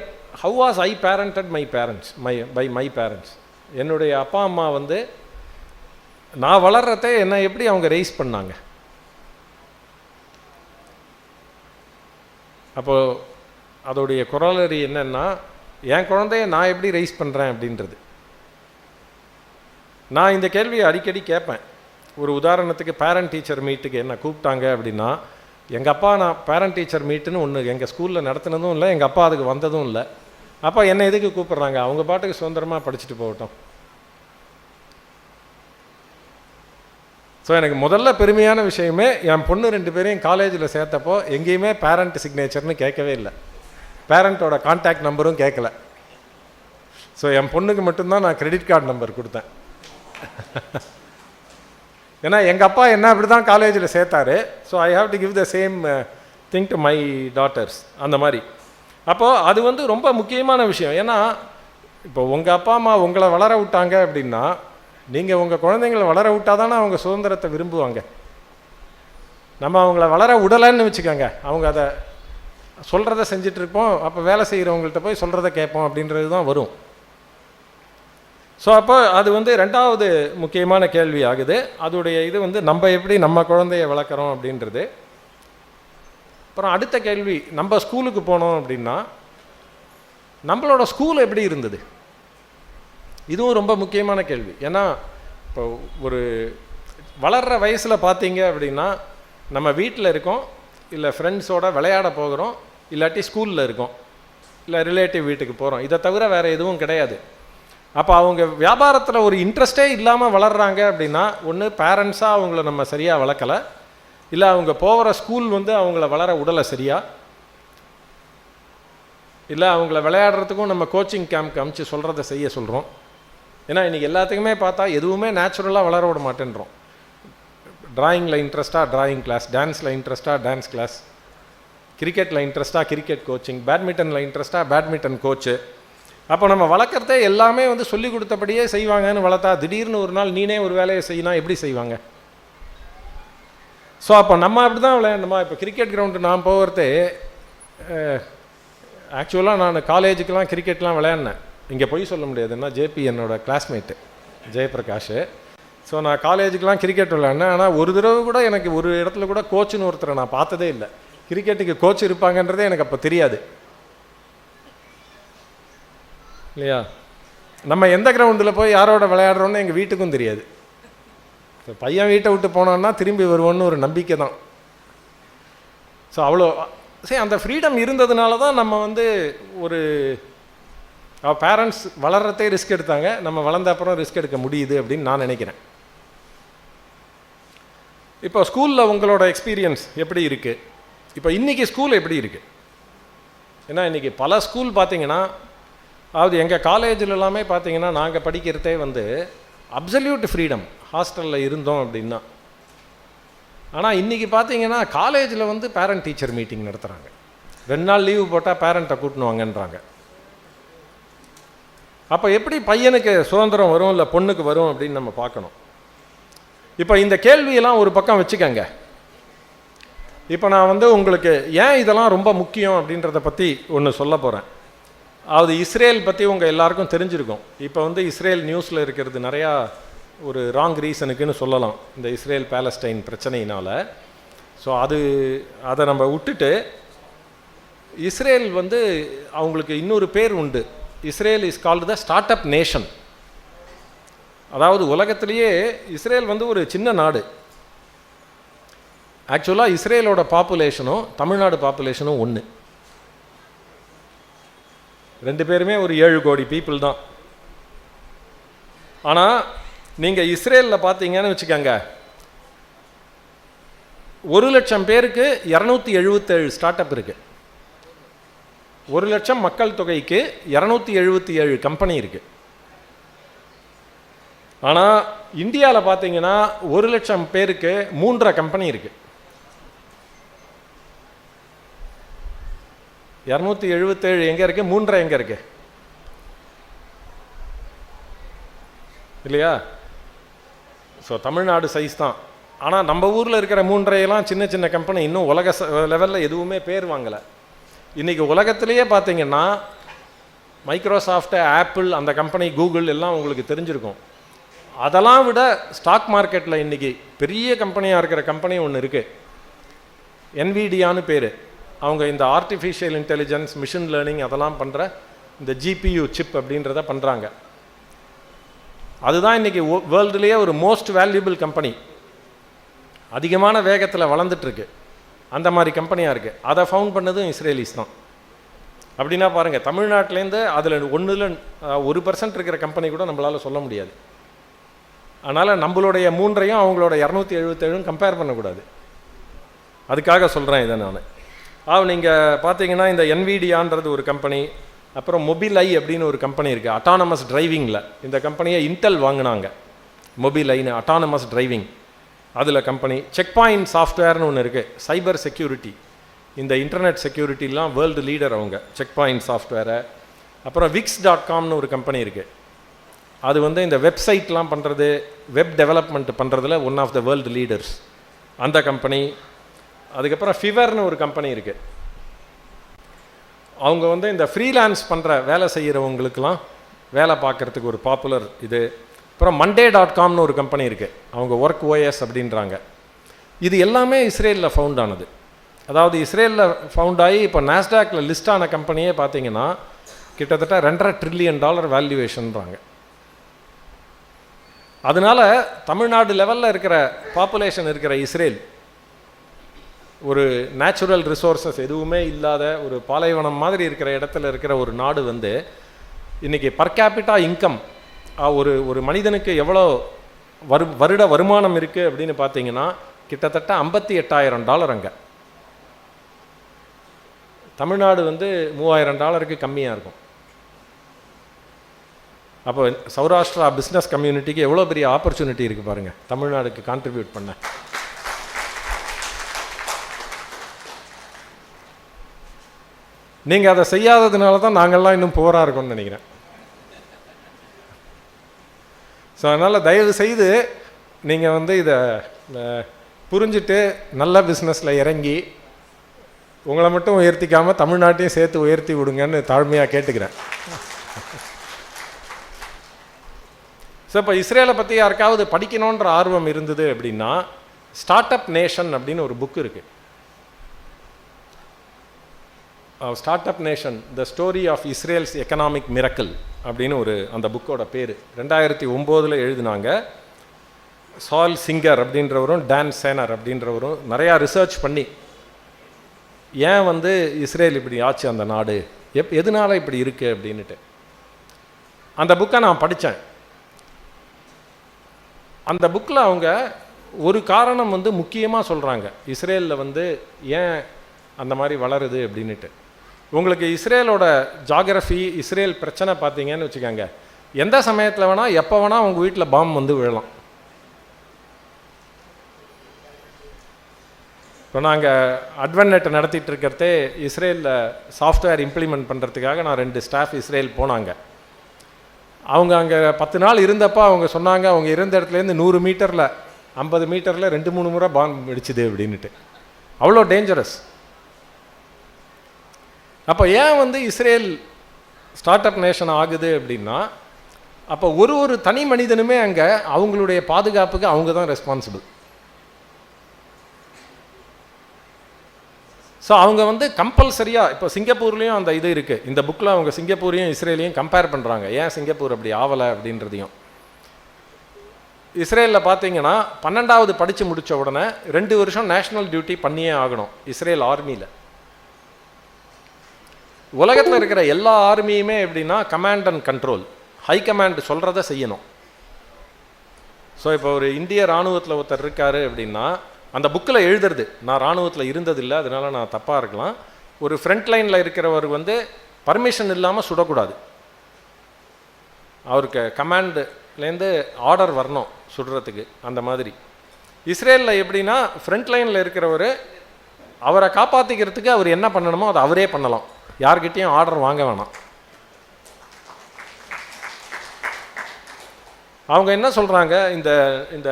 how was I parented my parents by my parents. என்னுடைய அப்பா அம்மா வந்து நான் வளர்றதே என்னை எப்படி அவங்க ரைஸ் பண்ணாங்க. அப்போது அதோடைய கொரோலரி என்னென்னா, என் குழந்தைய நான் எப்படி ரைஸ் பண்ணுறேன் அப்படின்றது. நான் இந்த கேள்வியை அடிக்கடி கேட்பேன். ஒரு உதாரணத்துக்கு பேரண்ட் டீச்சர் மீட்டுக்கு என்ன கூப்பிட்டாங்க அப்படின்னா, எங்கள் அப்பா நான் பேரண்ட் டீச்சர் மீட்டுன்னு ஒன்று எங்கள் ஸ்கூலில் நடத்தினதும் இல்லை, எங்கள் அப்பா அதுக்கு வந்ததும் இல்லை. அப்போ என்னை எதுக்கு கூப்பிட்றாங்க? அவங்க பாட்டுக்கு சுதந்திரமாக படிச்சுட்டு போகட்டும். ஸோ எனக்கு முதல்ல பெருமையான விஷயமே, என் பொண்ணு 2 பேரையும் காலேஜில் சேர்த்தப்போ எங்கேயுமே பேரண்ட் சிக்னேச்சர்னு கேட்கவே இல்லை, பேரண்ட்டோட கான்டாக்ட் நம்பரும் கேட்கல. ஸோ என் பொண்ணுக்கு மட்டும்தான் நான் கிரெடிட் கார்டு நம்பர் கொடுத்தேன். ஏன்னா எங்கள் அப்பா என்ன அப்படி தான் காலேஜில் சேர்த்தாரு. So I have to give the same thing to my daughters. அந்த மாதிரி அப்போது அது வந்து ரொம்ப முக்கியமான விஷயம். ஏன்னா இப்போ உங்கள் அப்பா அம்மா உங்களை வளர விட்டாங்க அப்படின்னா, நீங்கள் உங்கள் குழந்தைங்களை வளர விட்டால் தானே அவங்க சுதந்திரத்தை விரும்புவாங்க. நம்ம அவங்கள வளர விடலைன்னு வச்சுக்கோங்க, அவங்க அதை சொல்கிறத செஞ்சிட்ருப்போம், அப்போ வேலை செய்கிறவங்கள்ட்ட போய் சொல்கிறத கேட்போம் அப்படின்றது தான் வரும். ஸோ அப்போ அது வந்து 2வது முக்கியமான கேள்வி ஆகுது. அதோடைய இது வந்து நம்ம எப்படி நம்ம குழந்தைய வளர்க்குறோம் அப்படின்றது. அப்புறம் அடுத்த கேள்வி, நம்ம ஸ்கூலுக்கு போனோம் அப்படின்னா நம்மளோட ஸ்கூல் எப்படி இருந்தது? இதுவும் ரொம்ப முக்கியமான கேள்வி. ஏன்னா இப்போ ஒரு வளர்கிற வயசில் பார்த்தீங்க அப்படின்னா, நம்ம வீட்டில் இருக்கோம், இல்லை ஃப்ரெண்ட்ஸோட விளையாட போகிறோம், இல்லாட்டி ஸ்கூலில் இருக்கோம், இல்லை ரிலேட்டிவ் வீட்டுக்கு போகிறோம். இதை தவிர வேறு எதுவும் கிடையாது. அப்போ அவங்க வியாபாரத்தில் ஒரு இன்ட்ரெஸ்டே இல்லாமல் வளர்கிறாங்க அப்படின்னா, ஒன்று பேரண்ட்ஸாக அவங்கள நம்ம சரியாக வளர்க்கலை, இல்லை அவங்க போகிற ஸ்கூல் வந்து அவங்கள வளர விடலை சரியா, இல்லை அவங்கள விளையாடுறதுக்கும் நம்ம கோச்சிங் கேம்ப்க்கு அமுச்சு சொல்கிறத செய்ய சொல்கிறோம். ஏன்னா இன்றைக்கி எல்லாத்துக்குமே பார்த்தா எதுவுமே நேச்சுரலாக வளர விட மாட்டேன்றோம். ட்ராயிங்கில் இன்ட்ரெஸ்ட்டாக ட்ராயிங் கிளாஸ், டான்ஸில் இன்ட்ரெஸ்ட்டாக டான்ஸ் கிளாஸ், கிரிக்கெட்டில் இன்ட்ரெஸ்ட்டாக கிரிக்கெட் கோச்சிங், பேட்மிண்டனில் இன்ட்ரெஸ்ட்டாக பேட்மிண்டன் கோச்சு. அப்போ நம்ம வளர்க்குறதே எல்லாமே வந்து சொல்லி கொடுத்தபடியே செய்வாங்கன்னு வளர்த்தா, திடீர்னு ஒரு நாள் நீனே ஒரு வேலையை செய்யினா எப்படி செய்வாங்க? ஸோ அப்போ நம்ம அப்படி தான் விளையாடணுமா? இப்போ கிரிக்கெட் கிரவுண்டு நான் போகிறதே, ஆக்சுவலாக நான் காலேஜுக்கெலாம் கிரிக்கெட்லாம் விளையாடினேன். இங்கே போய் சொல்ல முடியாதுன்னா ஜேபி என்னோட கிளாஸ்மேட்டு ஜெயபிரகாஷ். ஸோ நான் காலேஜுக்கெலாம் கிரிக்கெட் விளையாடினேன். ஆனால் ஒரு தடவை கூட எனக்கு ஒரு இடத்துல கூட கோச்சுன்னு ஒருத்தரை நான் பார்த்ததே இல்லை. கிரிக்கெட்டுக்கு கோச் இருப்பாங்கன்றதே எனக்கு அப்போ தெரியாது இல்லையா. நம்ம எந்த கிரவுண்டில் போய் யாரோட விளையாடுறோன்னு எங்கள் வீட்டுக்கும் தெரியாது. இப்போ பையன் வீட்டை விட்டு போனோன்னா திரும்பி வருவோன்னு ஒரு நம்பிக்கை தான். ஸோ அவ்வளோ சரி, அந்த ஃப்ரீடம் இருந்ததுனால தான் நம்ம வந்து ஒரு பேரண்ட்ஸ் வளர்கிறதே ரிஸ்க் எடுத்தாங்க, நம்ம வளர்ந்த அப்புறம் ரிஸ்க் எடுக்க முடியுது அப்படின்னு நான் நினைக்கிறேன். இப்போ ஸ்கூலில் உங்களோட எக்ஸ்பீரியன்ஸ் எப்படி இருக்குது? இப்போ இன்றைக்கி ஸ்கூல் எப்படி இருக்குது? ஏன்னா இன்றைக்கி பல ஸ்கூல் பார்த்தீங்கன்னா, அதாவது எங்கள் காலேஜில் எல்லாமே பார்த்தீங்கன்னா நாங்கள் படிக்கிறதே வந்து அப்சல்யூட் ஃப்ரீடம், ஹாஸ்டலில் இருந்தோம் அப்படின்னா. ஆனால் இன்றைக்கி பார்த்தீங்கன்னா காலேஜில் வந்து பேரண்ட் டீச்சர் மீட்டிங் நடத்துகிறாங்க. 2 நாள் லீவு போட்டால் பேரண்ட்டை கூட்டின்னு வாங்கன்றாங்க. அப்போ எப்படி பையனுக்கு சுதந்திரம் வரும், இல்லை பொண்ணுக்கு வரும் அப்படின்னு நம்ம பார்க்கணும். இப்போ இந்த கேள்வியெல்லாம் ஒரு பக்கம் வச்சுக்கங்க. இப்போ நான் வந்து உங்களுக்கு ஏன் இதெல்லாம் ரொம்ப முக்கியம் அப்படின்றத பற்றி ஒன்று சொல்ல போகிறேன். அதாவது இஸ்ரேல் பற்றி உங்கள் எல்லாருக்கும் தெரிஞ்சிருக்கும். இப்போ வந்து இஸ்ரேல் நியூஸில் இருக்கிறது நிறையா ஒரு ராங் ரீசனுக்குன்னு சொல்லலாம், இந்த இஸ்ரேல் பாலஸ்டைன் பிரச்சனையினால். ஸோ அதை நம்ம விட்டுட்டு, இஸ்ரேல் வந்து அவங்களுக்கு இன்னொரு பேர் உண்டு. Israel is called the start up nation. அதாவது உலகத்திலேயே இஸ்ரேல் வந்து ஒரு சின்ன நாடு. ஆக்சுவலாக இஸ்ரேலோட பாப்புலேஷனும் தமிழ்நாடு பாப்புலேஷனும் ஒன்று. 2 பேருமே ஒரு 7 கோடி பீப்புள் தான். ஆனால் நீங்கள் இஸ்ரேலில் பார்த்தீங்கன்னு வச்சுக்கோங்க, 1,00,000 பேருக்கு 277 ஸ்டார்ட் அப் இருக்குது. 1,00,000 மக்கள் தொகைக்கு 277 கம்பெனி இருக்குது. ஆனால் இந்தியாவில் பார்த்தீங்கன்னா 1,00,000 பேருக்கு 3.5 கம்பெனி இருக்குது. 277 எங்கே இருக்குது, 3.5 எங்கே இருக்குது இல்லையா? ஸோ தமிழ்நாடு சைஸ் தான். ஆனால் நம்ம ஊரில் இருக்கிற 3.5 சின்ன சின்ன கம்பெனி, இன்னும் உலக லெவலில் எதுவுமே பேர் வாங்கலை. இன்றைக்கி உலகத்திலேயே பார்த்தீங்கன்னா மைக்ரோசாஃப்ட், ஆப்பிள், அந்த கம்பெனி, கூகுள் எல்லாம் உங்களுக்கு தெரிஞ்சிருக்கும். அதெல்லாம் விட ஸ்டாக் மார்க்கெட்டில் இன்றைக்கி பெரிய கம்பெனியாக இருக்கிற கம்பெனி ஒன்று இருக்குது, என்விடியான்னு பேர். அவங்க இந்த ஆர்டிஃபிஷியல் இன்டெலிஜென்ஸ், மிஷின் லேர்னிங் அதெல்லாம் பண்ணுற இந்த ஜிபியு சிப் அப்படின்றத பண்ணுறாங்க. அதுதான் இன்றைக்கி வேர்ல்டுலேயே ஒரு மோஸ்ட் வேல்யூபிள் கம்பெனி, அதிகமான வேகத்தில் வளர்ந்துட்டுருக்கு. அந்த மாதிரி கம்பெனியாக இருக்குது. அதை ஃபவுண்ட் பண்ணதும் இஸ்ரேலிஸ் தான். அப்படின்னா பாருங்கள், தமிழ்நாட்டிலேருந்து அதில் 1% இருக்கிற கம்பெனி கூட நம்மளால் சொல்ல முடியாது. அதனால் நம்மளுடைய 3ஐயும் அவங்களோட 277 கம்பேர் பண்ணக்கூடாது. அதுக்காக சொல்கிறேன் இதை நான். நீங்கள் பார்த்தீங்கன்னா இந்த NVIDIAன்றது ஒரு கம்பெனி, அப்புறம் மொபிலை அப்படின்னு ஒரு கம்பெனி இருக்குது அட்டானமஸ் டிரைவிங்கில். இந்த கம்பெனியை இன்டெல் வாங்கினாங்க. மொபிலைன்னு அட்டானமஸ் டிரைவிங், அதில் கம்பெனி. செக் பாயிண்ட் சாஃப்ட்வேர்னு ஒன்று இருக்குது, சைபர் செக்யூரிட்டி, இந்த இன்டர்நெட் செக்யூரிட்டிலாம் வேர்ல்டு லீடர் அவங்க, செக் பாயிண்ட் சாஃப்ட்வேரை. அப்புறம் Wix.comனு ஒரு கம்பெனி இருக்குது, அது வந்து இந்த வெப்சைட்லாம் பண்ணுறது, வெப் டெவலப்மெண்ட் பண்ணுறதுல one of the world leaders, அந்த கம்பெனி. அதுக்கப்புறம் ஃபிவர்னு ஒரு கம்பெனி இருக்குது, அவங்க வந்து இந்த ஃப்ரீலான்ஸ் பண்ணுற வேலை செய்கிறவங்களுக்கெல்லாம் வேலை பார்க்குறதுக்கு ஒரு பாப்புலர் இது. அப்புறம் Monday.comனு ஒரு கம்பெனி இருக்குது, அவங்க ஒர்க் OS அப்படின்றாங்க. இது எல்லாமே இஸ்ரேலில் ஃபவுண்ட் ஆனது. அதாவது இஸ்ரேலில் ஃபவுண்ட் ஆகி இப்போ நாஸ்டாக்ல லிஸ்ட் ஆன கம்பெனியே பார்த்தீங்கன்னா கிட்டத்தட்ட $2.5 trillion வேல்யூவேஷன்றாங்க. அதனால் தமிழ்நாடு லெவலில் இருக்கிற பாப்புலேஷன் இருக்கிற இஸ்ரேல், ஒரு நேச்சுரல் ரிசோர்ஸஸ் எதுவுமே இல்லாத ஒரு பாலைவனம் மாதிரி இருக்கிற இடத்துல இருக்கிற ஒரு நாடு வந்து இன்றைக்கி பர் கேபிட்டா இன்கம் ஒரு மனிதனுக்கு எவ்வளோ வருட வருமானம் இருக்குது அப்படின்னு பார்த்தீங்கன்னா கிட்டத்தட்ட $58,000 அங்கே. தமிழ்நாடு வந்து $3,000 கம்மியாக இருக்கும். அப்போ சௌராஷ்டிரா பிஸ்னஸ் கம்யூனிட்டிக்கு எவ்வளோ பெரிய ஆப்பர்ச்சுனிட்டி இருக்குது பாருங்கள், தமிழ்நாடுக்கு கான்ட்ரிபியூட் பண்ண. நீங்கள் அதை செய்யாததுனால தான் நாங்கள்லாம் இன்னும் போராக இருக்கோம்னு நினைக்கிறேன். ஸோ அதனால் தயவு செய்து நீங்கள் வந்து இதை புரிஞ்சுட்டு நல்ல பிஸ்னஸில் இறங்கி உங்களை மட்டும் உயர்த்திக்காமல் தமிழ்நாட்டையும் சேர்த்து உயர்த்தி விடுங்கன்னு தாழ்மையாக கேட்டுக்கிறேன். ஸோ இப்போ இஸ்ரேலை பற்றி யாருக்காவது படிக்கணுன்ற ஆர்வம் இருந்தது அப்படின்னா ஸ்டார்ட் அப் நேஷன் அப்படின்னு ஒரு புக் இருக்குது. Start up nation, the story of Israel's economic miracle அப்படின்னு அந்த புக்கோட பேர். 2009 எழுதினாங்க. சால் சிங்கர் அப்படின்றவரும் டான் சேனர் அப்படின்றவரும் நிறையா ரிசர்ச் பண்ணி ஏன் வந்து இஸ்ரேல் இப்படி ஆச்சு, அந்த நாடு எதனால இப்படி இருக்குது அப்படின்ட்டு அந்த புக்கை நான் படித்தேன். அந்த புக்கில் அவங்க ஒரு காரணம் வந்து முக்கியமாக சொல்கிறாங்க, இஸ்ரேலில் வந்து ஏன் அந்த மாதிரி வளருது அப்படின்ட்டு. உங்களுக்கு இஸ்ரேலோட ஜாகிரஃபி, இஸ்ரேல் பிரச்சனை பார்த்தீங்கன்னு வச்சுக்கோங்க, எந்த சமயத்தில் வேணால் எப்போ வேணால் உங்கள் வீட்டில் பாம்பு வந்து விழலாம். இப்போ நாங்கள் அட்வென்ட் நடத்திட்டு இருக்கிறதே இஸ்ரேலில் சாஃப்ட்வேர் இம்ப்ளிமெண்ட் பண்ணுறதுக்காக நான் 2 ஸ்டாஃப் இஸ்ரேல் போனாங்க. அவங்க அங்கே 10 நாள் இருந்தப்போ அவங்க சொன்னாங்க, அவங்க இருந்த இடத்துலேருந்து 100 மீட்டரில் 50 மீட்டரில் 2-3 முறை பாம்பு வெடிச்சுது அப்படின்ட்டு. அவ்வளோ டேஞ்சரஸ். அப்போ ஏன் வந்து இஸ்ரேல் ஸ்டார்ட் அப் நேஷன் ஆகுது அப்படின்னா, அப்போ ஒரு தனி மனிதனுமே அங்கே அவங்களுடைய பாதுகாப்புக்கு அவங்க தான் ரெஸ்பான்சிபிள். ஸோ அவங்க வந்து கம்பல்சரியாக, இப்போ சிங்கப்பூர்லேயும் அந்த இது இருக்குது. இந்த புக்கில் அவங்க சிங்கப்பூரையும் இஸ்ரேலையும் கம்பேர் பண்ணுறாங்க, ஏன் சிங்கப்பூர் அப்படி ஆவலை அப்படின்றதையும். இஸ்ரேலில் பார்த்தீங்கன்னா 12வது படித்து முடித்த உடனே 2 வருஷம் நேஷ்னல் டியூட்டி பண்ணியே ஆகணும் இஸ்ரேல் ஆர்மியில். உலகத்தில் இருக்கிற எல்லா ஆர்மியுமே எப்படின்னா command and control, high command சொல்கிறத செய்யணும். ஸோ இப்போ ஒரு இந்திய இராணுவத்தில் ஒருத்தர் இருக்கார் அப்படின்னா அந்த புக்கில் எழுதுறது, நான் இராணுவத்தில் இருந்ததில்லை அதனால் நான் தப்பாக இருக்கலாம், ஒரு ஃப்ரண்ட் லைனில் இருக்கிறவர் வந்து பர்மிஷன் இல்லாமல் சுடக்கூடாது, அவருக்கு கமாண்ட்லேருந்து ஆர்டர் வரணும் சுடுறதுக்கு. அந்த மாதிரி இஸ்ரேலில் எப்படின்னா ஃப்ரண்ட் லைனில் இருக்கிறவர் அவரை காப்பாற்றிக்கிறதுக்கு அவர் என்ன பண்ணணுமோ அதை அவரே பண்ணலாம், யார்கிட்டையும் ஆர்டர் வாங்க வேணாம். அவங்க என்ன சொல்கிறாங்க, இந்த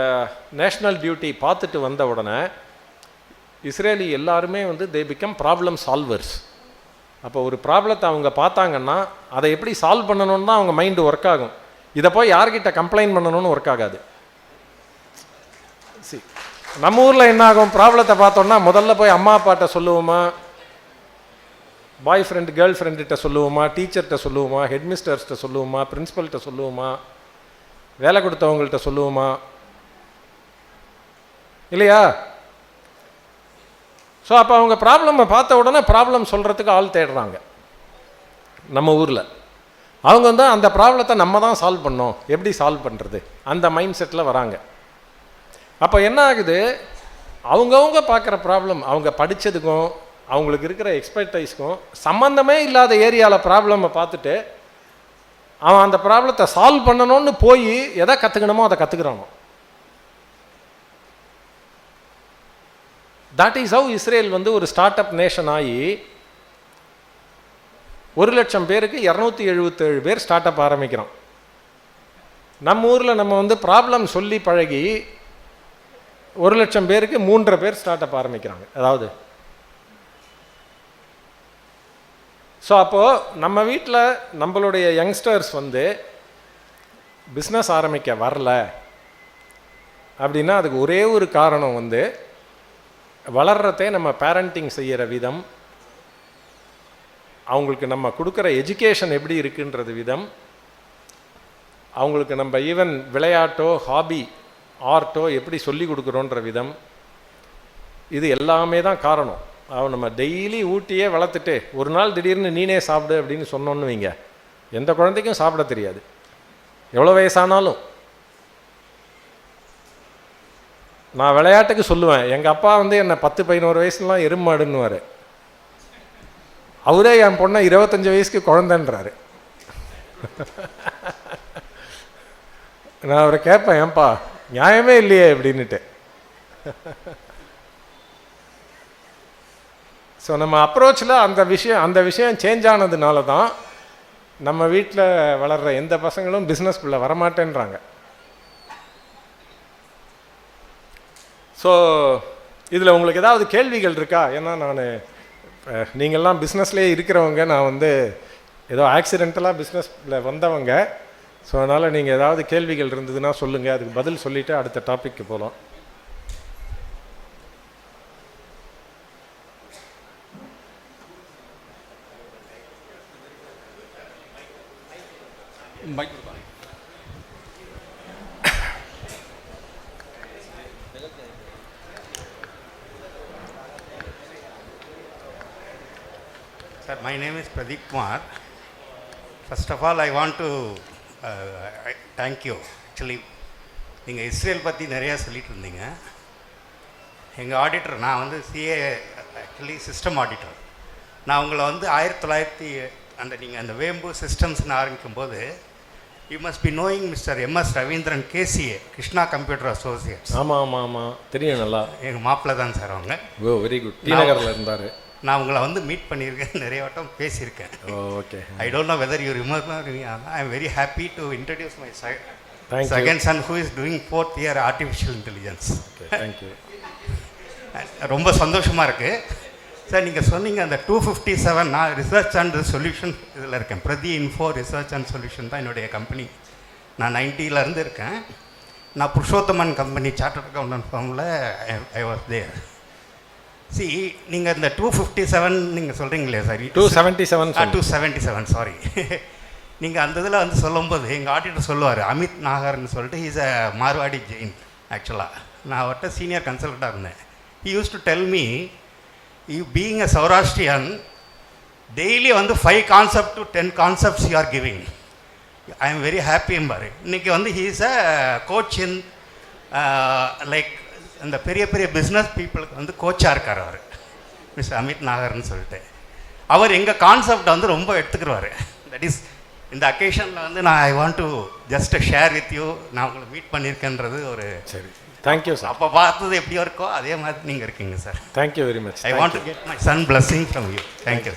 நேஷ்னல் டியூட்டி பார்த்துட்டு வந்த உடனே இஸ்ரேலி எல்லாருமே வந்து தே பிகம் ப்ராப்ளம் சால்வர்ஸ். அப்போ ஒரு ப்ராப்ளத்தை அவங்க பார்த்தாங்கன்னா அதை எப்படி சால்வ் பண்ணணும்னு தான் அவங்க மைண்டு ஒர்க் ஆகும். இதை போய் யார்கிட்ட கம்ப்ளைண்ட் பண்ணணும்னு ஒர்க் ஆகாது. நம்ம ஊரில் என்ன ஆகும், ப்ராப்ளத்தை பார்த்தோன்னா முதல்ல போய் அம்மா அப்பாட்ட சொல்லுவோமா, பாய் ஃப்ரெண்டு கேர்ள் ஃப்ரெண்டுகிட்ட சொல்லுவோமா, டீச்சர்கிட்ட சொல்லுவோமா, ஹெட்மிஸ்டர்ஸ்கிட்ட சொல்லுவோமா, பிரின்ஸிபல்கிட்ட சொல்லுவோமா, வேலை கொடுத்தவங்கள்ட்ட சொல்லுவோமா, இல்லையா? ஸோ அப்போ அவங்க ப்ராப்ளமை பார்த்த உடனே ப்ராப்ளம் சொல்கிறதுக்கு ஆள் தேடுறாங்க. நம்ம ஊரில் அவங்க வந்து அந்த ப்ராப்ளத்தை நம்ம தான் சால்வ் பண்ணோம், எப்படி சால்வ் பண்ணுறது, அந்த மைண்ட் செட்டில் வராங்க. அப்போ என்ன ஆகுது, அவங்கவுங்க பார்க்குற ப்ராப்ளம், அவங்க படித்ததுக்கும் அவங்களுக்கு இருக்கிற எக்ஸ்பர்டைஸ்க்கும் சம்மந்தமே இல்லாத ஏரியாவில் ப்ராப்ளமை பார்த்துட்டு அவன் அந்த ப்ராப்ளத்தை சால்வ் பண்ணணும்னு போய் எதை கற்றுக்கணுமோ அதை கற்றுக்கிறானோ. தட் இஸ் ஹவ் இஸ்ரேல் வந்து ஒரு ஸ்டார்ட் அப் நேஷன் ஆகி 1,00,000 பேருக்கு 277 பேர் ஸ்டார்ட் அப் ஆரம்பிக்கிறோம். நம்ம ஊரில் நம்ம வந்து ப்ராப்ளம் சொல்லி பழகி 1,00,000 பேருக்கு 3.5 பேர் ஸ்டார்ட் அப் ஆரம்பிக்கிறாங்க. அதாவது ஸோ அப்போது நம்ம வீட்டில் நம்மளுடைய யங்ஸ்டர்ஸ் வந்து பிஸ்னஸ் ஆரம்பிக்க வரல அப்படின்னா அதுக்கு ஒரே ஒரு காரணம் வந்து வளர்றதே நம்ம பேரண்டிங் செய்கிற விதம், அவங்களுக்கு நம்ம கொடுக்குற எஜுகேஷன் எப்படி இருக்குன்றது விதம், அவங்களுக்கு நம்ம ஈவன் விளையாட்டோ ஹாபி ஆர்ட்டோ எப்படி சொல்லி கொடுக்குறோன்ற விதம், இது எல்லாமே தான் காரணம். அவன் நம்ம டெய்லி ஊட்டியே வளர்த்துட்டு ஒரு நாள் திடீர்னு நீனே சாப்பிடு அப்படின்னு சொன்னோன்னு வைங்க, எந்த குழந்தைக்கும் சாப்பிட தெரியாது எவ்வளோ வயசானாலும். நான் விளையாட்டுக்கு சொல்லுவேன், எங்கள் அப்பா வந்து என்னை 10-11 வயசுலாம் எருமாடுன்னுவார், அவரே என் பொண்ணை 25 வயசுக்கு குழந்தைன்றாரு. நான் அவரை கேட்பேன், ஏன்பா நியாயமே இல்லையே அப்படின்னுட்டு. ஸோ நம்ம அப்ரோச்சில் அந்த விஷயம் சேஞ்ச் ஆனதுனால தான் நம்ம வீட்டில் வளர்கிற எந்த பசங்களும் பிஸ்னஸ்குள்ளே வரமாட்டேன்றாங்க. ஸோ இதில் உங்களுக்கு ஏதாவது கேள்விகள் இருக்கா? ஏன்னா நான் நீங்கள்லாம் பிஸ்னஸ்லேயே இருக்கிறவங்க, நான் வந்து ஏதோ ஆக்சிடென்டலாக பிஸ்னஸில் வந்தவங்க. ஸோ அதனால் நீங்கள் ஏதாவது கேள்விகள் இருந்ததுன்னா சொல்லுங்கள், அதுக்கு பதில் சொல்லிவிட்டு அடுத்த டாபிக்கு போகலாம். Sir, my name is Pradeep Kumar. First of all, I want to thank you. Actually, நீங்கள் இஸ்ரேல் பற்றி நிறையா சொல்லிட்டு இருந்தீங்க. எங்கள் ஆடிட்டர், நான் வந்து சிஏ ஆக்சுவலி சிஸ்டம் ஆடிட்டர். நான் உங்களை வந்து 1900 நீங்கள் அந்த வேம்பு சிஸ்டம்ஸ்னு ஆரம்பிக்கும்போது you must be knowing mister MS Ravindran, KCA, Krishna computer Associates. ஆமாம் ஆமாம் ஆமாம், தெரியும், நல்லா. எங்கள் மாப்பிள்ளை தான் சார் அவங்க. ஓ, வெரி குட். டி நகரில் இருந்தார். நான் உங்களை வந்து மீட் பண்ணியிருக்கேன், நிறைய வட்டம் பேசியிருக்கேன். Okay. I don't know whether you remember me. I am very happy to introduce my second Sun who is doing 4th year artificial intelligence. Thank you. ரொம்ப சந்தோஷமாக இருக்குது சார். நீங்கள் சொன்னீங்க அந்த 257, நான் ரிசர்ச் அண்ட் சொல்யூஷன் இதில் இருக்கேன். பிரதி இன்ஃபோ ரிசர்ச் அண்ட் சொல்யூஷன் தான் என்னுடைய கம்பெனி. நான் 90லேருந்து இருக்கேன். நான் புருஷோத்தமன் கம்பெனி சார்ட்டர்ட் அக்கௌண்டன்ட் ஃபார்மில் ஐ வாஸ் தேர். சி, நீங்கள் இந்த 257 நீங்கள் சொல்கிறீங்களே சார், 277 சாரி. நீங்கள் அந்த இதில் வந்து சொல்லும்போது எங்கள் ஆடிட்டர் சொல்லுவார், அமித் நாகர்னு சொல்லிட்டு, இஸ் அ மார்வாடி ஜெயின். ஆக்சுவலாக நான் அவர்கிட்ட சீனியர் கன்சல்டண்ட்டாக இருந்தேன். He used to tell me, you being a Saurashtrian, daily வந்து 5 concepts to 10 concepts you are giving. I am very ஹாப்பிம்பார். இன்றைக்கி வந்து he is a coach in like இந்த பெரிய பெரிய பிஸ்னஸ் பீப்புளுக்கு வந்து கோச்சாக இருக்கார் அவர், மிஸ்டர் அமித் நாகர்னு சொல்லிட்டு. அவர் எங்கள் கான்செப்டை வந்து ரொம்ப எடுத்துக்கிறவார். தட் இஸ் இந்த அக்கேஷனில் வந்து நான் I want to just share with you. நான் உங்களை மீட் பண்ணியிருக்கேன்றது ஒரு சரி. Thank you sir. அப்போ பார்த்தது எப்படியோ இருக்கோ அதே மாதிரி நீங்கள் இருக்கீங்க sir. Thank you very much. I want to get my son blessing from you. Thank you.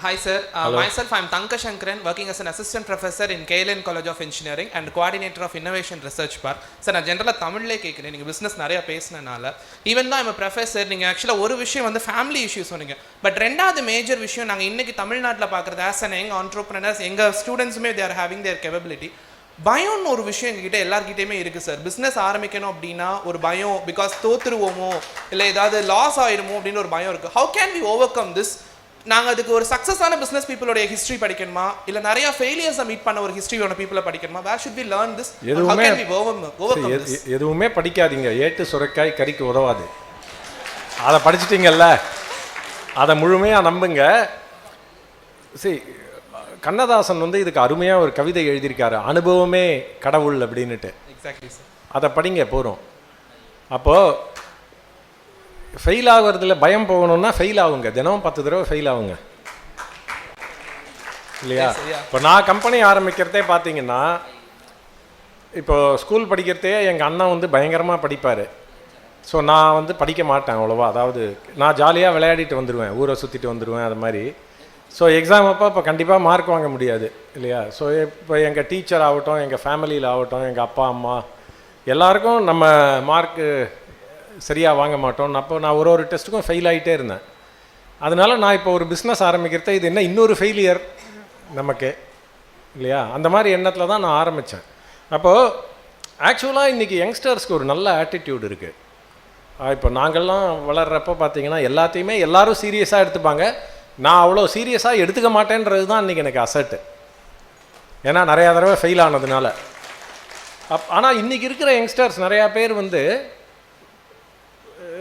Hi sir, myself I am Tanka Shankaran, working as an assistant professor in KLN College of Engineering and coordinator of Innovation Research Park. Sir, நான் ஜென்ரலாக தமிழ்லே கேட்குறேன், நீங்கள் business நிறையா பேசினனால. Even தான் I'm professor, நீங்கள் ஆக்சுவலாக ஒரு விஷயம் வந்து ஃபேமிலி இஷ்யூ சொன்னீங்க. பட் ரெண்டாவது மேஜர் விஷயம் நாங்கள் இன்றைக்கி தமிழ்நாட்டில் பார்க்குறது, ஆஸ் அன் யங் ஆண்டர்ப்ரனர்ஸ், எங்கள் ஸ்டூடெண்ட்ஸுமே they are having their capability. பயம்னு ஒரு விஷயம் எங்ககிட்ட எல்லார்கிட்டயுமே இருக்குது சார். பிஸ்னஸ் ஆரம்பிக்கணும் அப்படின்னா ஒரு பயம், பிகாஸ் தோத்துருவோமோ இல்லை ஏதாவது லாஸ் ஆகிடுமோ அப்படின்னு ஒரு பயம் இருக்குது. How can we overcome this? நாங்கள் அதுக்கு ஒரு சக்ஸஸான பிஸ்னஸ் பீப்புளோடைய ஹிஸ்ட்ரி படிக்கணுமா, இல்லை நிறைய ஃபெயிலியர்ஸை மீட் பண்ண ஒரு ஹிஸ்ட்ரியோட பீப்புளை படிக்கணுமா? Where should we learn this? எதுவுமே படிக்காதீங்க. ஏட்டு சுரைக்காய் கறிக்கு உதவாது. அதை படிச்சிட்டிங்கல்ல, அதை முழுமையாக நம்புங்க. சரி, கண்ணதாசன் வந்து இதுக்கு அருமையாக ஒரு கவிதை எழுதியிருக்காரு, அனுபவமே கடவுள் அப்படின்னுட்டு. Exactly sir. அதை படிங்க போகிறோம். அப்போது ஃபெயில் ஆகிறதுல பயம் போகணுன்னா ஃபெயில் ஆகுங்க. தினமும் 10 தடவை ஃபெயில் ஆகுங்க இல்லையா? இப்போ நான் கம்பெனி ஆரம்பிக்கிறதே பார்த்தீங்கன்னா, இப்போ ஸ்கூல் படிக்கிறதே எங்கள் அண்ணன் வந்து பயங்கரமாக படிப்பார். ஸோ நான் வந்து படிக்க மாட்டேன் அவ்வளோவா. அதாவது நான் ஜாலியாக விளையாடிட்டு வந்துடுவேன், ஊரை சுற்றிட்டு வந்துடுவேன், அது மாதிரி. ஸோ எக்ஸாம் அப்போ இப்போ கண்டிப்பாக மார்க் வாங்க முடியாது இல்லையா? ஸோ இப்போ எங்கள் டீச்சர் ஆகட்டும், எங்கள் ஃபேமிலியில் ஆகட்டும், எங்கள் அப்பா அம்மா எல்லாருக்கும் நம்ம மார்க்கு சரியாக வாங்க மாட்டோம். அப்போ நான் ஒரு டெஸ்ட்டுக்கும் ஃபெயில் ஆகிட்டே இருந்தேன். அதனால் நான் இப்போ ஒரு பிஸ்னஸ் ஆரம்பிக்கிறத இது என்ன இன்னொரு ஃபெயிலியர் நமக்கு இல்லையா? அந்த மாதிரி எண்ணத்தில் தான் நான் ஆரம்பித்தேன். அப்போது ஆக்சுவலாக இன்றைக்கி யங்ஸ்டர்ஸ்க்கு ஒரு நல்ல ஆட்டிடியூட் இருக்குது. இப்போ நாங்கள்லாம் வளர்கிறப்போ பார்த்தீங்கன்னா எல்லாத்தையுமே எல்லோரும் சீரியஸாக எடுத்துப்பாங்க. நான் அவ்வளோ சீரியஸாக எடுத்துக்க மாட்டேன்றது தான் இன்றைக்கி எனக்கு அசட்டு. ஏன்னா நிறையா தடவை ஃபெயில் ஆனதுனால. ஆனால் இன்றைக்கி இருக்கிற யங்ஸ்டர்ஸ் நிறையா பேர் வந்து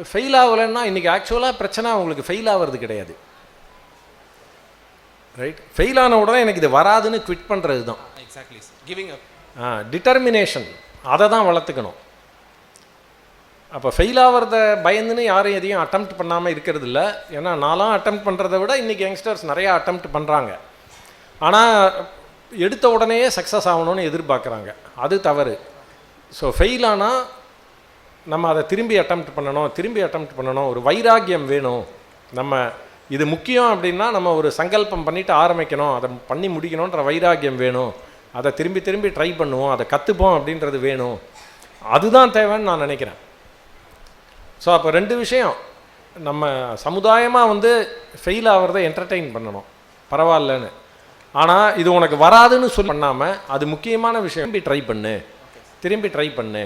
ஃபெயில் ஆகலைன்னா இன்றைக்கி ஆக்சுவலாக பிரச்சனை அவங்களுக்கு ஃபெயில் ஆகிறது கிடையாது. ரைட்? ஃபெயில் ஆன உடனே எனக்கு இது வராதுன்னு குவிட் பண்ணுறது தான். எக்ஸாக்ட்லி. Giving up. டிட்டர்மினேஷன், அதை தான் வளர்த்துக்கணும். அப்போ ஃபெயில் ஆகிறத பயந்துன்னு யாரும் எதையும் அட்டெம்ப்ட் பண்ணாமல் இருக்கிறது இல்லை. ஏன்னா நான்லாம் அட்டெம்ப்ட் பண்ணுறதை விட இன்றைக்கி யங்ஸ்டர்ஸ் நிறையா அட்டெம்ப்ட் பண்ணுறாங்க. ஆனால் எடுத்த உடனேயே சக்ஸஸ் ஆகணும்னு எதிர்பார்க்குறாங்க. அது தவறு. ஸோ ஃபெயில் ஆனால் நம்ம அதை திரும்பி அட்டெம்ப்ட் பண்ணணும். ஒரு வைராக்கியம் வேணும். நம்ம இது முக்கியம் அப்படின்னா நம்ம ஒரு சங்கல்பம் பண்ணிவிட்டு ஆரம்பிக்கணும், அதை பண்ணி முடிக்கணுன்ற வைராக்கியம் வேணும். அதை திரும்பி ட்ரை பண்ணுவோம், அதை கற்றுப்போம் அப்படின்றது வேணும். அதுதான் தேவைன்னு நான் நினைக்கிறேன். ஸோ அப்போ 2 விஷயம். நம்ம சமுதாயமாக வந்து ஃபெயில் ஆகிறத என்டர்டெயின் பண்ணணும், பரவாயில்லன்னு. ஆனால் இது உனக்கு வராதுன்னு சொல்லி பண்ணாமல் அது முக்கியமான விஷயம். திரும்பி ட்ரை பண்ணு.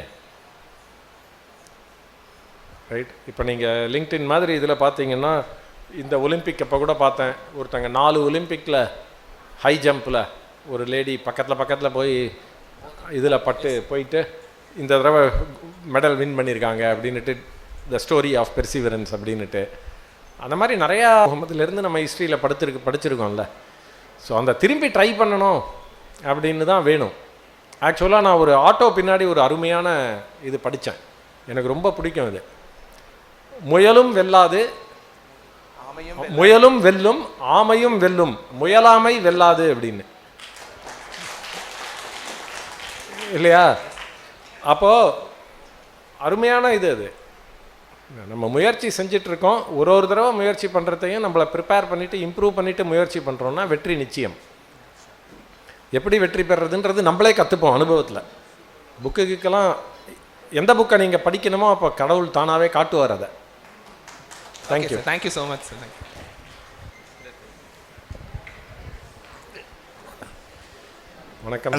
ரைட்? இப்போ நீங்கள் லிங்க்டின் மாதிரி இதில் பார்த்தீங்கன்னா, இந்த ஒலிம்பிக் அப்போ கூட பார்த்தேன், ஒருத்தங்க 4 ஒலிம்பிக்கில் ஹை ஜம்பில் ஒரு லேடி பக்கத்தில் போய் இதில் போயிட்டு இந்த தடவை மெடல் வின் பண்ணியிருக்காங்க அப்படின்ட்டு, த ஸ்டோரி ஆஃப் பெர்சிவரன்ஸ் அப்படின்ட்டு. அந்த மாதிரி நிறையா முகமதுலேருந்து நம்ம ஹிஸ்ட்ரியில் படிச்சிருக்கோம்ல. ஸோ அந்த திரும்பி ட்ரை பண்ணணும் அப்படின்னு தான் வேணும். ஆக்சுவலாக நான் ஒரு ஆட்டோ பின்னாடி ஒரு அருமையான இது படித்தேன், எனக்கு ரொம்ப பிடிக்கும் இது. முயலும் வெல்லாது, முயலும் வெல்லும், ஆமையும் வெல்லும், முயலாமை வெல்லாது அப்படின்னு இல்லையா? அப்போது அருமையான இது. அது நம்ம முயற்சி செஞ்சிட்ருக்கோம். ஒரு தடவை முயற்சி பண்ணுறதையும் நம்மளை ப்ரிப்பேர் பண்ணிவிட்டு இம்ப்ரூவ் பண்ணிவிட்டு முயற்சி பண்ணுறோன்னா வெற்றி நிச்சயம். எப்படி வெற்றி பெறுறதுன்றது நம்மளே கற்றுப்போம் அனுபவத்தில். புக்குக்கெல்லாம் எந்த புக்கை நீங்கள் படிக்கணுமோ அப்போ கடவுள் தானாகவே காட்டுவார் அதை. Thank you. Thank you so much sir. வணக்கம்.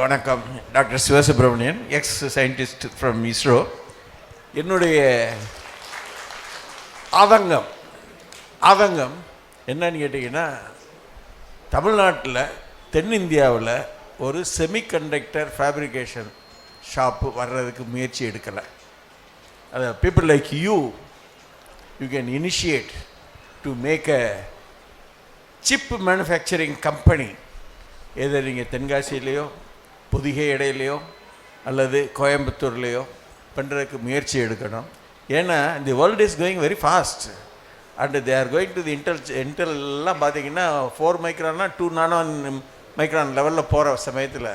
வணக்கம். Doctor Sivasubramanian, X scientist from ISRO. என்னுடைய ஆதங்கம் என்னன்னு கேட்டிங்கன்னா, தமிழ்நாட்டில் தென்னிந்தியாவில் ஒரு செமிகண்டக்டர் ஃபேப்ரிகேஷன் ஷாப்பு வர்றதுக்கு முயற்சி எடுக்கலை. அது people like you can initiate to make a chip manufacturing company. எதை நீங்கள் தென்காசியிலையோ பொதிகை இடையிலையோ அல்லது கோயம்புத்தூர்லேயோ பண்ணுறதுக்கு முயற்சி எடுக்கணும். ஏன்னா the world is going very fast and they are going to the இன்டெல்லாம் பார்த்தீங்கன்னா 4 மைக்ரான்னா 2 நானோ மைக்ரான் லெவலில் போகிற சமயத்தில்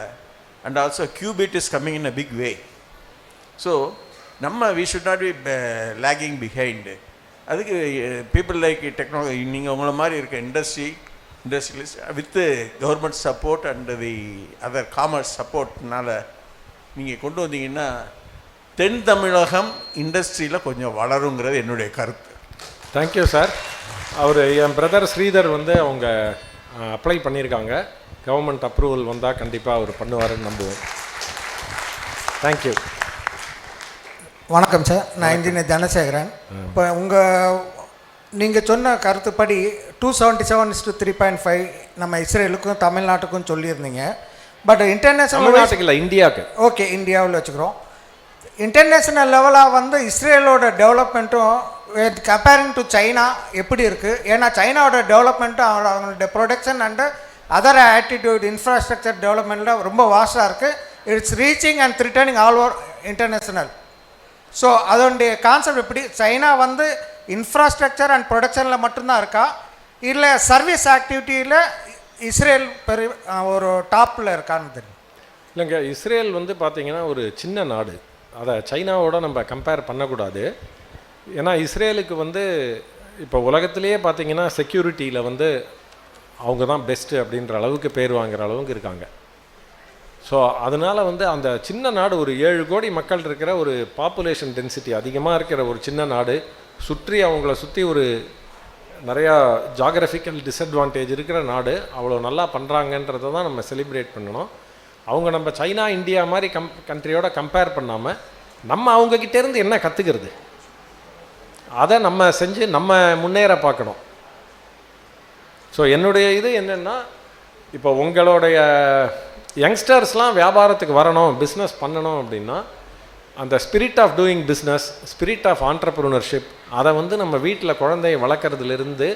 and also qubit is coming in a big way. So we should not be lagging behind. அதுக்கு பீப்புள் லைக் டெக்னாலஜி, நீங்கள் உங்களை மாதிரி இருக்க industrialist with government support and the other commerce சப்போர்ட்னால நீங்கள் கொண்டு வந்தீங்கன்னா தென் தமிழகம் இண்டஸ்ட்ரியில் கொஞ்சம் வளருங்கிறது என்னுடைய கருத்து. Thank you sir. என் பிரதர் ஸ்ரீதர் வந்து அவங்க அப்ளை பண்ணியிருக்காங்க. கவர்மெண்ட் அப்ரூவல் வந்தால் கண்டிப்பாக அவர் பண்ணுவாருன்னு நம்புவோம். தேங்க்யூ. வணக்கம் சார், நான் இன்ஜினியர் தனசேகரன். இப்போ நீங்கள் சொன்ன கருத்துப்படி 277:3.5 நம்ம இஸ்ரேலுக்கும் தமிழ்நாட்டுக்கும் சொல்லியிருந்தீங்க. பட் இன்டர்நேஷனல் தமிழ்நாட்டுக்கு இல்லை, இந்தியாவுக்கு. ஓகே, இந்தியாவில் வச்சுக்கிறோம். இன்டர்நேஷ்னல் லெவலாக வந்து இஸ்ரேலோட டெவலப்மெண்ட்டும் கம்பேரிங் டு சைனா எப்படி இருக்குது? ஏன்னா சைனாவோட டெவலப்மெண்ட்டும் அவங்களோட production and other attitude infrastructure டெவலப்மெண்ட்டில் ரொம்ப வாஸ்டாக இருக்குது. It's reaching and threatening all over international. So அதோடைய கான்செப்ட் எப்படி? சைனா வந்து இன்ஃப்ராஸ்ட்ரக்சர் அண்ட் ப்ரொடக்ஷனில் மட்டும்தான் இருக்கா, இல்லை சர்வீஸ் ஆக்டிவிட்டியில் இஸ்ரேல் ஒரு டாப்பில் இருக்கான்னு தெரியும்? இல்லைங்க, இஸ்ரேல் வந்து பார்த்திங்கன்னா ஒரு சின்ன நாடு. அதை சைனாவோட நம்ம கம்பேர் பண்ணக்கூடாது. ஏன்னா இஸ்ரேலுக்கு வந்து இப்போ உலகத்திலேயே பார்த்திங்கன்னா செக்யூரிட்டியில் வந்து அவங்க தான் பெஸ்ட்டு அப்படின்ற அளவுக்கு பேர் வாங்குகிற அளவுக்கு இருக்காங்க. ஸோ அதனால் வந்து அந்த சின்ன நாடு, ஒரு 7 கோடி மக்கள் இருக்கிற ஒரு பாப்புலேஷன் டென்சிட்டி அதிகமாக இருக்கிற ஒரு சின்ன நாடு, சுற்றி அவங்கள சுற்றி ஒரு நிறையா ஜாகிரபிக்கல் டிஸ்அட்வான்டேஜ் இருக்கிற நாடு, அவ்வளோ நல்லா பண்ணுறாங்கன்றதை தான் நம்ம செலிப்ரேட் பண்ணணும். அவங்க நம்ம சைனா இந்தியா மாதிரி கண்ட்ரியோட கம்பேர் பண்ணாமல் நம்ம அவங்கக்கிட்டேருந்து என்ன கற்றுக்கிறது, அதை நம்ம செஞ்சு நம்ம முன்னேற பார்க்கணும். ஸோ என்னுடைய இது என்னென்னா, இப்போ உங்களுடைய யங்ஸ்டர்ஸ்லாம் வியாபாரத்துக்கு வரணும், பிஸ்னஸ் பண்ணணும் அப்படின்னா அந்த spirit of doing business, spirit of entrepreneurship, அதை வந்து நம்ம வீட்டில் குழந்தைய வளர்க்குறதுலேருந்து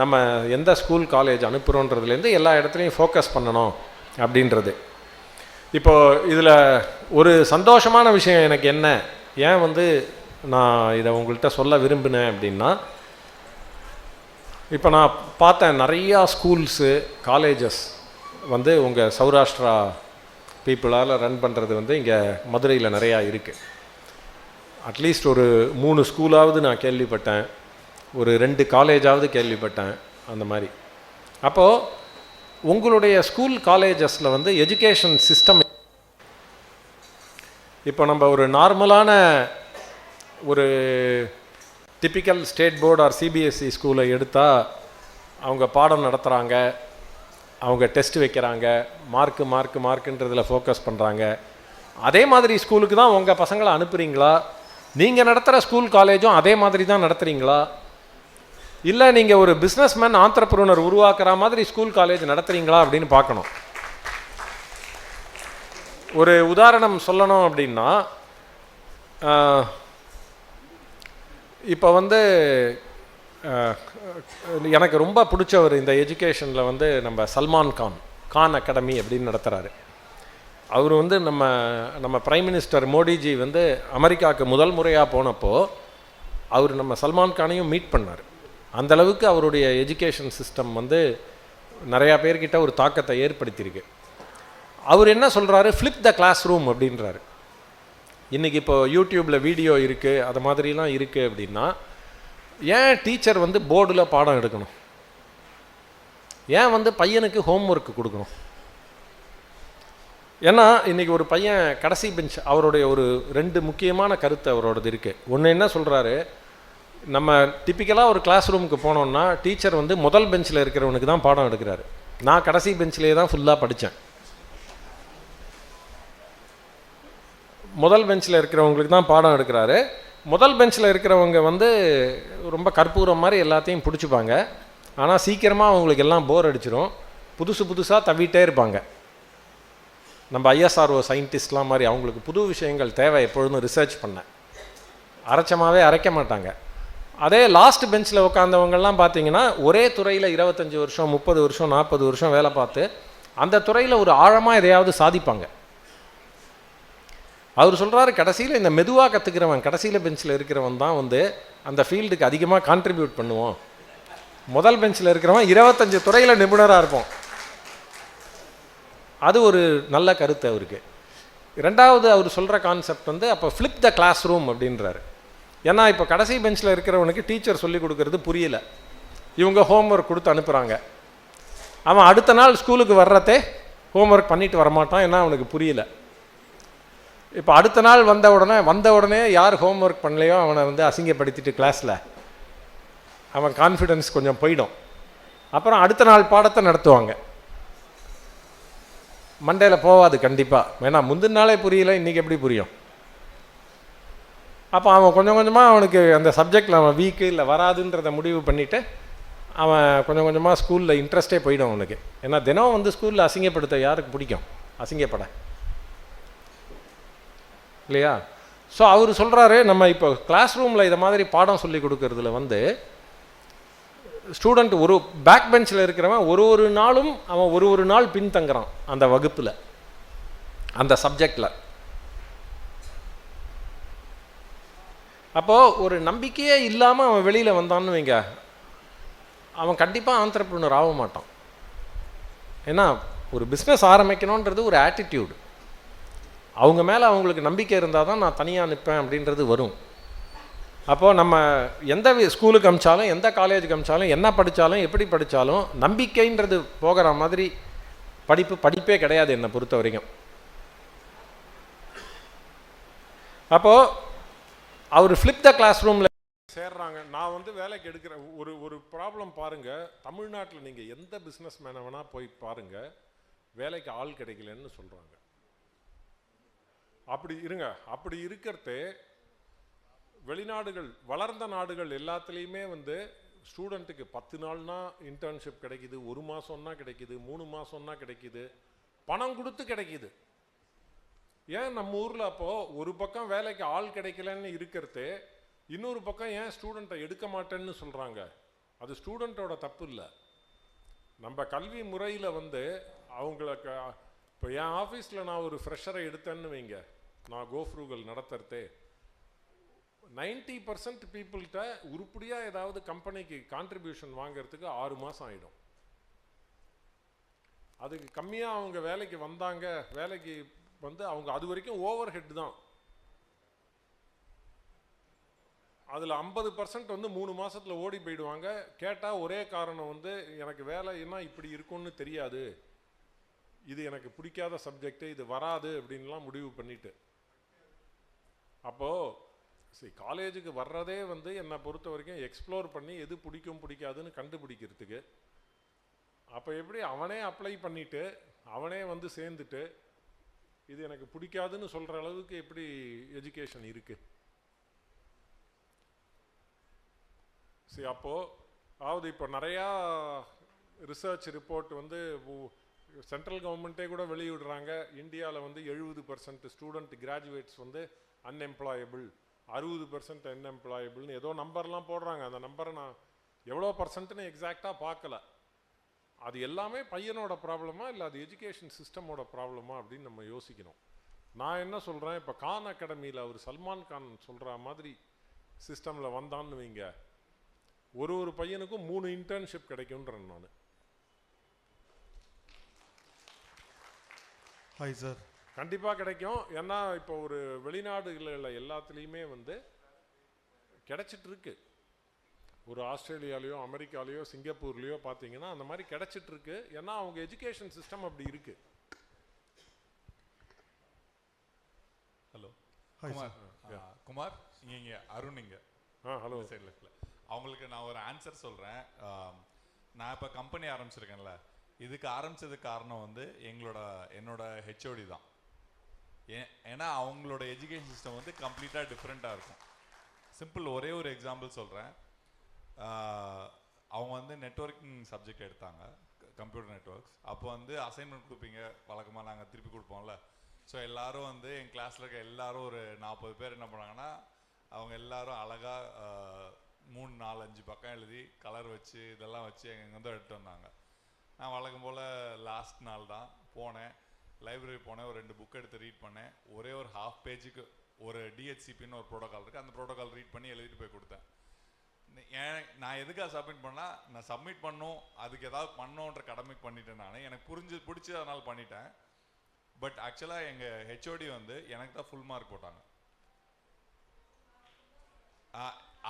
நம்ம எந்த ஸ்கூல் காலேஜ் அனுப்புகிறோன்றதுலேருந்து எல்லா இடத்துலையும் ஃபோக்கஸ் பண்ணணும் அப்படின்றது. இப்போது இதில் ஒரு சந்தோஷமான விஷயம் எனக்கு என்ன, ஏன் வந்து நான் இதை உங்கள்கிட்ட சொல்ல விரும்பினேன் அப்படின்னா, இப்போ நான் பார்த்தேன் நிறையா ஸ்கூல்ஸு காலேஜஸ் வந்து உங்கள் சௌராஷ்டிரா பீப்புளால் ரன் பண்ணுறது வந்து இங்கே மதுரையில் நிறையா இருக்குது. அட்லீஸ்ட் ஒரு 3 ஸ்கூலாவது நான் கேள்விப்பட்டேன், ஒரு 2 காலேஜாவது கேள்விப்பட்டேன் அந்த மாதிரி. அப்போது உங்களுடைய ஸ்கூல் காலேஜஸில் வந்து எஜுகேஷன் சிஸ்டம், இப்போ நம்ம ஒரு நார்மலான ஒரு typical state board or CBSE ஸ்கூலை எடுத்தால் அவங்க பாடம் நடத்துகிறாங்க, அவங்க டெஸ்ட் வைக்கிறாங்க, மார்க்குன்றதில் ஃபோக்கஸ் பண்ணுறாங்க. அதே மாதிரி ஸ்கூலுக்கு தான் உங்கள் பசங்களை அனுப்புகிறீங்களா? நீங்கள் நடத்துகிற ஸ்கூல் காலேஜும் அதே மாதிரி தான் நடத்துகிறீங்களா? இல்லை நீங்கள் ஒரு பிஸ்னஸ்மேன் ஆண்டர்ப்ரூனர் உருவாக்குற மாதிரி ஸ்கூல் காலேஜ் நடத்துகிறீங்களா அப்படின்னு பார்க்கணும். ஒரு உதாரணம் சொல்லணும் அப்படின்னா, இப்போ வந்து எனக்கு ரொம்ப பிடிச்சவர் இந்த எஜுகேஷனில் வந்து நம்ம சல்மான் கான் அகாடமி அப்படின்னு நடத்துகிறாரு. அவர் வந்து நம்ம பிரைம் மினிஸ்டர் மோடிஜி வந்து அமெரிக்காவுக்கு முதல் முறையாக போனப்போ அவர் நம்ம சல்மான் கானையும் மீட் பண்ணார். அந்தளவுக்கு அவருடைய எஜுகேஷன் சிஸ்டம் வந்து நிறையா பேர்கிட்ட ஒரு தாக்கத்தை ஏற்படுத்தியிருக்கு. அவர் என்ன சொல்கிறாரு, ஃப்ளிப் த கிளாஸ் ரூம் அப்படின்றாரு. இன்றைக்கி இப்போ யூடியூப்பில் வீடியோ இருக்குது, அது மாதிரிலாம் இருக்குது அப்படின்னா, ஏன் டீச்சர் வந்து போர்டில் பாடம் எடுக்கணும்? ஏன் வந்து பையனுக்கு ஹோம் ஒர்க்கு கொடுக்கணும்? ஏன்னா இன்றைக்கி ஒரு பையன் கடைசி பெஞ்ச், அவருடைய ஒரு 2 முக்கியமான கருத்து அவரோடது இருக்குது. ஒன்று என்ன சொல்கிறாரு, நம்ம டிப்பிக்கலாக ஒரு கிளாஸ் ரூமுக்கு போனோம்னா டீச்சர் வந்து முதல் பெஞ்சில் இருக்கிறவனுக்கு தான் பாடம் எடுக்கிறாரு. நான் கடைசி பெஞ்சிலே தான் ஃபுல்லாக படித்தேன். முதல் பெஞ்சில் இருக்கிறவங்களுக்கு தான் பாடம் எடுக்கிறாரு. முதல் பெஞ்சில் இருக்கிறவங்க வந்து ரொம்ப கற்பூரம் மாதிரி எல்லாத்தையும் பிடிச்சிப்பாங்க. ஆனால் சீக்கிரமாக அவங்களுக்கு எல்லாம் போர் அடிச்சிடும், புதுசாக தவிட்டே இருப்பாங்க. நம்ம ஐஎஸ்ஆர்ஓ சயின்டிஸ்ட்லாம் மாதிரி அவங்களுக்கு புது விஷயங்கள் தேவை, எப்பொழுதும் ரிசர்ச் பண்ண, அரைச்சமாகவே அரைக்க மாட்டாங்க. அதே லாஸ்ட் பெஞ்சில் உட்காந்தவங்கெல்லாம் பார்த்தீங்கன்னா ஒரே துறையில் 25 வருஷம் 30 வருஷம் 40 வருஷம் வேலை பார்த்து அந்த துறையில் ஒரு ஆழமாக எதையாவது சாதிப்பாங்க. அவர் சொல்கிறாரு, கடைசியில் இந்த மெதுவாக கற்றுக்கிறவன், கடைசியில் பெஞ்சில் இருக்கிறவன் தான் வந்து அந்த ஃபீல்டுக்கு அதிகமாக கான்ட்ரிபியூட் பண்ணுவோம். முதல் பெஞ்சில் இருக்கிறவன் 25 துறையில் நிபுணராக இருப்போம். அது ஒரு நல்ல கருத்து அவருக்கு. ரெண்டாவது அவர் சொல்கிற கான்செப்ட் வந்து அப்போ ஃப்ளிப் த கிளாஸ் ரூம் அப்படின்றாரு. ஏன்னா இப்போ கடைசி பெஞ்சில் இருக்கிறவனுக்கு டீச்சர் சொல்லி கொடுக்கறது புரியல, இவங்க ஹோம்ஒர்க் கொடுத்து அனுப்புகிறாங்க. அவன் அடுத்த நாள் ஸ்கூலுக்கு வர்றதே ஹோம்ஒர்க் பண்ணிட்டு வரமாட்டான், ஏன்னா அவனுக்கு புரியல. இப்போ அடுத்த நாள் வந்த உடனே யார் ஹோம்ஒர்க் பண்ணலையோ அவனை வந்து அசிங்கப்படுத்திட்டு கிளாஸில் அவன் கான்ஃபிடென்ஸ் கொஞ்சம் போயிடும். அப்புறம் அடுத்த நாள் பாடத்தை நடத்துவாங்க. மண்டையில் போகாது கண்டிப்பாக. ஏன்னா முந்தின நாளே புரியல, இன்றைக்கி எப்படி புரியும்? அப்போ அவன் கொஞ்சம் கொஞ்சமாக அவனுக்கு அந்த சப்ஜெக்டில் அவன் வீக்கு இல்லை வராதுன்றதை முடிவு பண்ணிவிட்டு அவன் கொஞ்சம் கொஞ்சமாக ஸ்கூலில் இன்ட்ரெஸ்டே போயிடும் அவனுக்கு. ஏன்னா தினம் வந்து ஸ்கூலில் அசிங்கப்படுத்த யாருக்கு பிடிக்கும்? அசிங்கப்பட இல்லையா? ஸோ அவர் சொல்கிறாரு, நம்ம இப்போ கிளாஸ் ரூமில் இதை மாதிரி பாடம் சொல்லி கொடுக்கறதுல வந்து ஸ்டூடெண்ட் ஒரு பேக் பெஞ்சில் இருக்கிறவன் ஒரு நாளும் அவன் ஒரு நாள் பின்தங்குறான் அந்த வகுப்பில், அந்த சப்ஜெக்டில். அப்போது ஒரு நம்பிக்கையே இல்லாமல் அவன் வெளியில் வந்தான்னு வைங்க, அவன் கண்டிப்பாக ஆண்டர்ப்ரனர் ஆக மாட்டான். ஏன்னா ஒரு பிஸ்னஸ் ஆரம்பிக்கணுன்றது ஒரு ஆட்டிடியூடு. அவங்க மேலே அவங்களுக்கு நம்பிக்கை இருந்தால் தான் நான் தனியாக நிற்பேன் அப்படின்றது வரும். அப்போது நம்ம எந்த ஸ்கூலுக்கு அமிச்சாலும், எந்த காலேஜுக்கு அமிச்சாலும், என்ன படித்தாலும், எப்படி படித்தாலும் நம்பிக்கைன்றது போகிற மாதிரி படிப்பே கிடையாது என்னை பொறுத்த வரைக்கும். அப்போது அவர் ஃப்ளிப் த கிளாஸ் ரூமில் சேர்றாங்க. நான் வந்து வேலைக்கு எடுக்கிற ஒரு ப்ராப்ளம் பாருங்கள், தமிழ்நாட்டில் நீங்கள் எந்த பிஸ்னஸ் மேனை வேணால் போய் பாருங்கள், வேலைக்கு ஆள் கிடைக்கலன்னு சொல்கிறாங்க. அப்படி இருக்கிறது வெளிநாடுகள், வளர்ந்த நாடுகள் எல்லாத்துலேயுமே வந்து ஸ்டூடெண்ட்டுக்கு 10 நாள்னா இன்டர்ன்ஷிப் கிடைக்கிது, 1 மாதம்னா கிடைக்கிது, 3 மாதம்னா கிடைக்கிது, பணம் கொடுத்து கிடைக்கிது. ஏன் நம்ம ஊரில் அப்போது ஒரு பக்கம் வேலைக்கு ஆள் கிடைக்கலன்னு இருக்கிறது, இன்னொரு பக்கம் ஏன் ஸ்டூடெண்ட்டை எடுக்க மாட்டேன்னு சொல்கிறாங்க? அது ஸ்டூடெண்ட்டோட தப்பு இல்லை. நம்ம கல்வி முறையில் வந்து அவங்களுக்கு இப்போ என் ஆஃபீஸில் நான் ஒரு ஃப்ரெஷரை எடுத்தேன்னு வைங்க, நான் கோஃப்ரூகல் நடத்துறதே 90% பீப்புள்கிட்ட உருப்படியாக ஏதாவது கம்பெனிக்கு கான்ட்ரிபியூஷன் வாங்கிறதுக்கு 6 மாதம் ஆகிடும். அதுக்கு கம்மியாக அவங்க வேலைக்கு வந்தாங்க, வேலைக்கு வந்து அவங்க அது வரைக்கும் ஓவர் ஹெட் தான். அதில் 50% வந்து 3 மாதத்தில் ஓடி போயிடுவாங்க. கேட்டால் ஒரே காரணம் வந்து எனக்கு வேலைன்னா இப்படி இருக்கும்னு தெரியாது, இது எனக்கு பிடிக்காத சப்ஜெக்டு, இது வராது அப்படின்லாம் முடிவு பண்ணிட்டு. அப்போது சரி, காலேஜுக்கு வர்றதே வந்து என்னை பொறுத்த வரைக்கும் எக்ஸ்ப்ளோர் பண்ணி எது பிடிக்கும் பிடிக்காதுன்னு கண்டுபிடிக்கிறதுக்கு. அப்போ எப்படி அவனே அப்ளை பண்ணிவிட்டு அவனே வந்து சேர்ந்துட்டு இது எனக்கு பிடிக்காதுன்னு சொல்கிற அளவுக்கு எப்படி எஜுகேஷன் இருக்குது? சரி, அப்போது அதாவது இப்போ நிறையா ரிசர்ச் ரிப்போர்ட் வந்து சென்ட்ரல் கவர்மெண்ட்டே கூட வெளியிடுறாங்க. இந்தியாவில் வந்து 70% ஸ்டூடெண்ட் கிராஜுவேட்ஸ் வந்து அன்எம்ப்ளாயபிள், 60% அன்எம்ப்ளாயபிள்னு ஏதோ நம்பர்லாம் போடுறாங்க. அந்த நம்பரை நான் எவ்வளோ பர்சன்ட்னு எக்ஸாக்டாக பார்க்கல. அது எல்லாமே பையனோட ப்ராப்ளமா இல்லை அது எஜுகேஷன் சிஸ்டமோட ப்ராப்ளமா அப்படின்னு நம்ம யோசிக்கணும். நான் என்ன சொல்கிறேன், இப்போ கான் அகாடமியில் அவர் சல்மான் கான் சொல்கிற மாதிரி சிஸ்டமில் வந்தான்னு வைங்க, ஒரு பையனுக்கும் 3 இன்டர்ன்ஷிப் கிடைக்கும்ன்றேன் நான். Hi sir. கண்டிப்பாக கிடைக்கும். ஏன்னா இப்போ ஒரு வெளிநாடுகளில் எல்லாத்துலேயுமே வந்து கிடைச்சிட்ருக்கு. ஒரு ஆஸ்திரேலியாலேயோ அமெரிக்காலேயோ சிங்கப்பூர்லேயோ பார்த்தீங்கன்னா அந்த மாதிரி கிடைச்சிட்ருக்கு. ஏன்னா அவங்க எஜுகேஷன் சிஸ்டம் அப்படி இருக்கு. ஹலோ குமார், இங்கே அருண் இங்கே. ஹலோ சைடில் இல்லை, அவங்களுக்கு நான் ஒரு ஆன்சர் சொல்கிறேன். நான் இப்போ கம்பெனி ஆரம்பிச்சிருக்கேன்ல, இதுக்கு ஆரம்பித்ததுக்கு காரணம் வந்து என்னோட ஹெச்ஓடி தான். ஏன்னா அவங்களோட எஜுகேஷன் சிஸ்டம் வந்து கம்ப்ளீட்டாக டிஃப்ரெண்ட்டாக இருக்கும். சிம்பிள், ஒரே ஒரு எக்ஸாம்பிள் சொல்கிறேன். அவங்க வந்து நெட்வொர்க்கிங் சப்ஜெக்ட் எடுத்தாங்க, கம்ப்யூட்டர் நெட்வொர்க்ஸ். அப்போ வந்து அசைன்மெண்ட் கொடுப்பீங்க, வழக்கமாக நாங்கள் திருப்பி கொடுப்போம்ல. ஸோ எல்லோரும் வந்து என் கிளாஸில் இருக்க எல்லோரும் ஒரு 40 பேர் என்ன பண்ணாங்கன்னா, அவங்க எல்லோரும் அழகாக 3, 4, 5 பக்கம் எழுதி கலர் வச்சு இதெல்லாம் வச்சு எங்கள் வந்து எடுத்து வந்தாங்க. நான் வழக்கம் போல் லாஸ்ட் நாள் தான் போனேன், லைப்ரரி போனேன், ஒரு 2 புக் எடுத்து ரீட் பண்ணேன். ஒரே ஒரு ஹாஃப் பேஜுக்கு ஒரு டிஹெச்சிபின்னு ஒரு ப்ரோட்டோகால் இருக்குது, அந்த ப்ரோட்டோகால் ரீட் பண்ணி எழுதிட்டு போய் கொடுத்தேன். நான் எதுக்காக சப்மிட் பண்ணால், நான் சப்மிட் பண்ணணும், அதுக்கு ஏதாவது பண்ணோன்ற கடமைக்கு பண்ணிட்டேன். நான் எனக்கு பிடிச்சி அதனால் பண்ணிட்டேன். பட் ஆக்சுவலாக எங்கள் ஹெச்ஓடி வந்து எனக்கு தான் ஃபுல் மார்க் போட்டாங்க.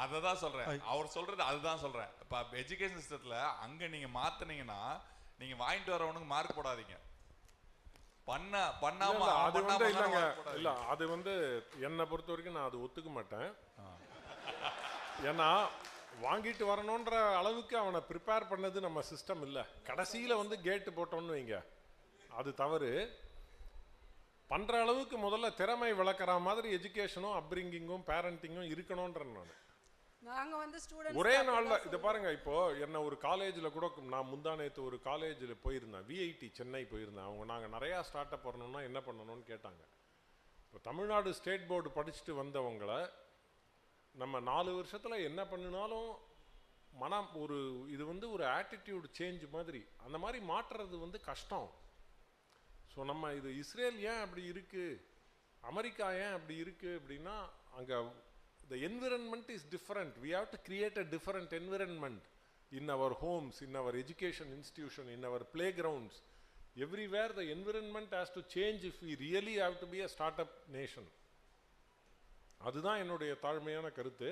அதை தான் சொல்கிறேன், அவர் சொல்கிறது அதுதான் சொல்கிறேன். இப்போ எஜுகேஷன் சிஸ்டத்தில் அங்கே நீங்கள் மாற்றினீங்கன்னா நீங்கள் வாங்கிட்டு வரவனுக்கு மார்க் போடாதீங்க. அது வந்து என்னை பொறுத்த வரைக்கும் நான் அது ஒத்துக்க மாட்டேன். ஏன்னா வாங்கிட்டு வரணுன்ற அளவுக்கு அவனை ப்ரிப்பேர் பண்ணது நம்ம சிஸ்டம் இல்லை. கடைசியில் வந்து கேட்டு போட்டோன்னு வைங்க, அது தவறு. பண்ணுற அளவுக்கு முதல்ல திறமை வளர்க்குற மாதிரி எஜுகேஷனும் அப்ரிங்கிங்கும் பேரண்டிங்கும் இருக்கணுன்றேன் நான். நாங்க வந்து ஸ்டூடெண்ட்ஸ் ஒரே நாளில் இது பாருங்கள், இப்போது என்ன ஒரு காலேஜில் கூட நான் முந்தானேத்து ஒரு காலேஜில் போயிருந்தேன், விஐடி சென்னை போயிருந்தேன். அவங்க நாங்கள் நிறையா ஸ்டார்ட் அப் வரணும்னா என்ன பண்ணணும்னு கேட்டாங்க. இப்போ தமிழ்நாடு ஸ்டேட் போர்டு படிச்சுட்டு வந்தவங்கள நம்ம 4 வருஷத்தில் என்ன பண்ணினாலும் ஒரு இது வந்து ஒரு ஆட்டிடியூட் சேஞ்ச் மாதிரி, அந்த மாதிரி மாற்றுறது வந்து கஷ்டம். ஸோ நம்ம இது இஸ்ரேல் ஏன் அப்படி இருக்குது, அமெரிக்கா ஏன் அப்படி இருக்குது அப்படின்னா, அங்கே the environment is different. We have to create a different environment in our homes, in our education institution, in our playgrounds. Everywhere the environment has to change if we really have to be a startup nation. அதுதான் என்னுடைய தாழ்மையான கருத்து.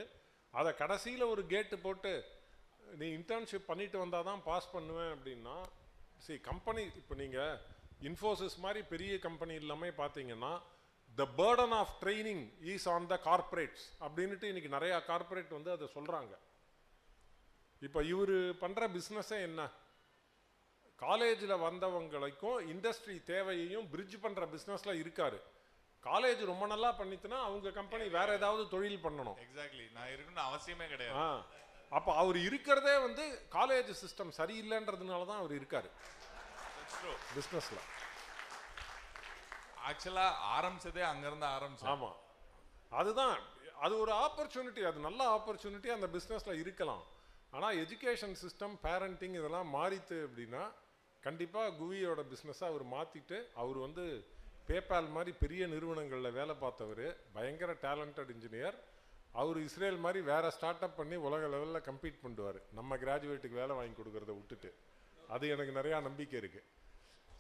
அதை கடைசியில் ஒரு கேட்டு போட்டு நீ இன்டர்ன்ஷிப் பண்ணிட்டு வந்தால் தான் பாஸ் பண்ணுவேன் அப்படின்னா, கம்பெனி இப்போ நீங்கள் இன்ஃபோசிஸ் மாதிரி பெரிய கம்பெனி எல்லாமே பார்த்தீங்கன்னா the burden of training is on the corporates அப்படின்ட்டு இன்றைக்கி நிறையா கார்ப்பரேட் வந்து அதை சொல்கிறாங்க. இப்போ இவர் பண்ணுற பிஸ்னஸே என்ன, காலேஜில் வந்தவங்களுக்கும் இண்டஸ்ட்ரி தேவையையும் பிரிட்ஜ் பண்ணுற பிஸ்னஸில் இருக்கார். காலேஜ் ரொம்ப நல்லா பண்ணிட்டுனா அவங்க கம்பெனி வேறு ஏதாவது தொழில் பண்ணணும். எக்ஸாக்ட்லி, நான் இருக்கணும்னு அவசியமே கிடையாது. அப்போ அவர் இருக்கிறதே வந்து காலேஜ் சிஸ்டம் சரியில்லைன்றதுனால தான் அவர் இருக்கார் பிஸ்னஸில். ஆக்சுவலாக ஆரம்பிச்சதே அங்கேருந்து ஆரம்பிச்சு. ஆமாம், அதுதான், அது ஒரு ஆப்பர்ச்சுனிட்டி, அது நல்ல ஆப்பர்ச்சுனிட்டி அந்த பிஸ்னஸில் இருக்கலாம். ஆனால் எஜுகேஷன் சிஸ்டம், பேரண்டிங் இதெல்லாம் மாறித்து அப்படின்னா கண்டிப்பாக குவியோட பிஸ்னஸை அவர் மாற்றிட்டு, அவர் வந்து பேபால் மாதிரி பெரிய நிறுவனங்களில் வேலை பார்த்தவர், பயங்கர டேலண்டட் இன்ஜினியர். அவர் இஸ்ரேல் மாதிரி வேறு ஸ்டார்ட் அப் பண்ணி உலக லெவலில் கம்பீட் பண்ணுவார், நம்ம கிராஜுவேட்டுக்கு வேலை வாங்கி கொடுக்குறத விட்டுட்டு. அது எனக்கு நிறையா நம்பிக்கை இருக்குது.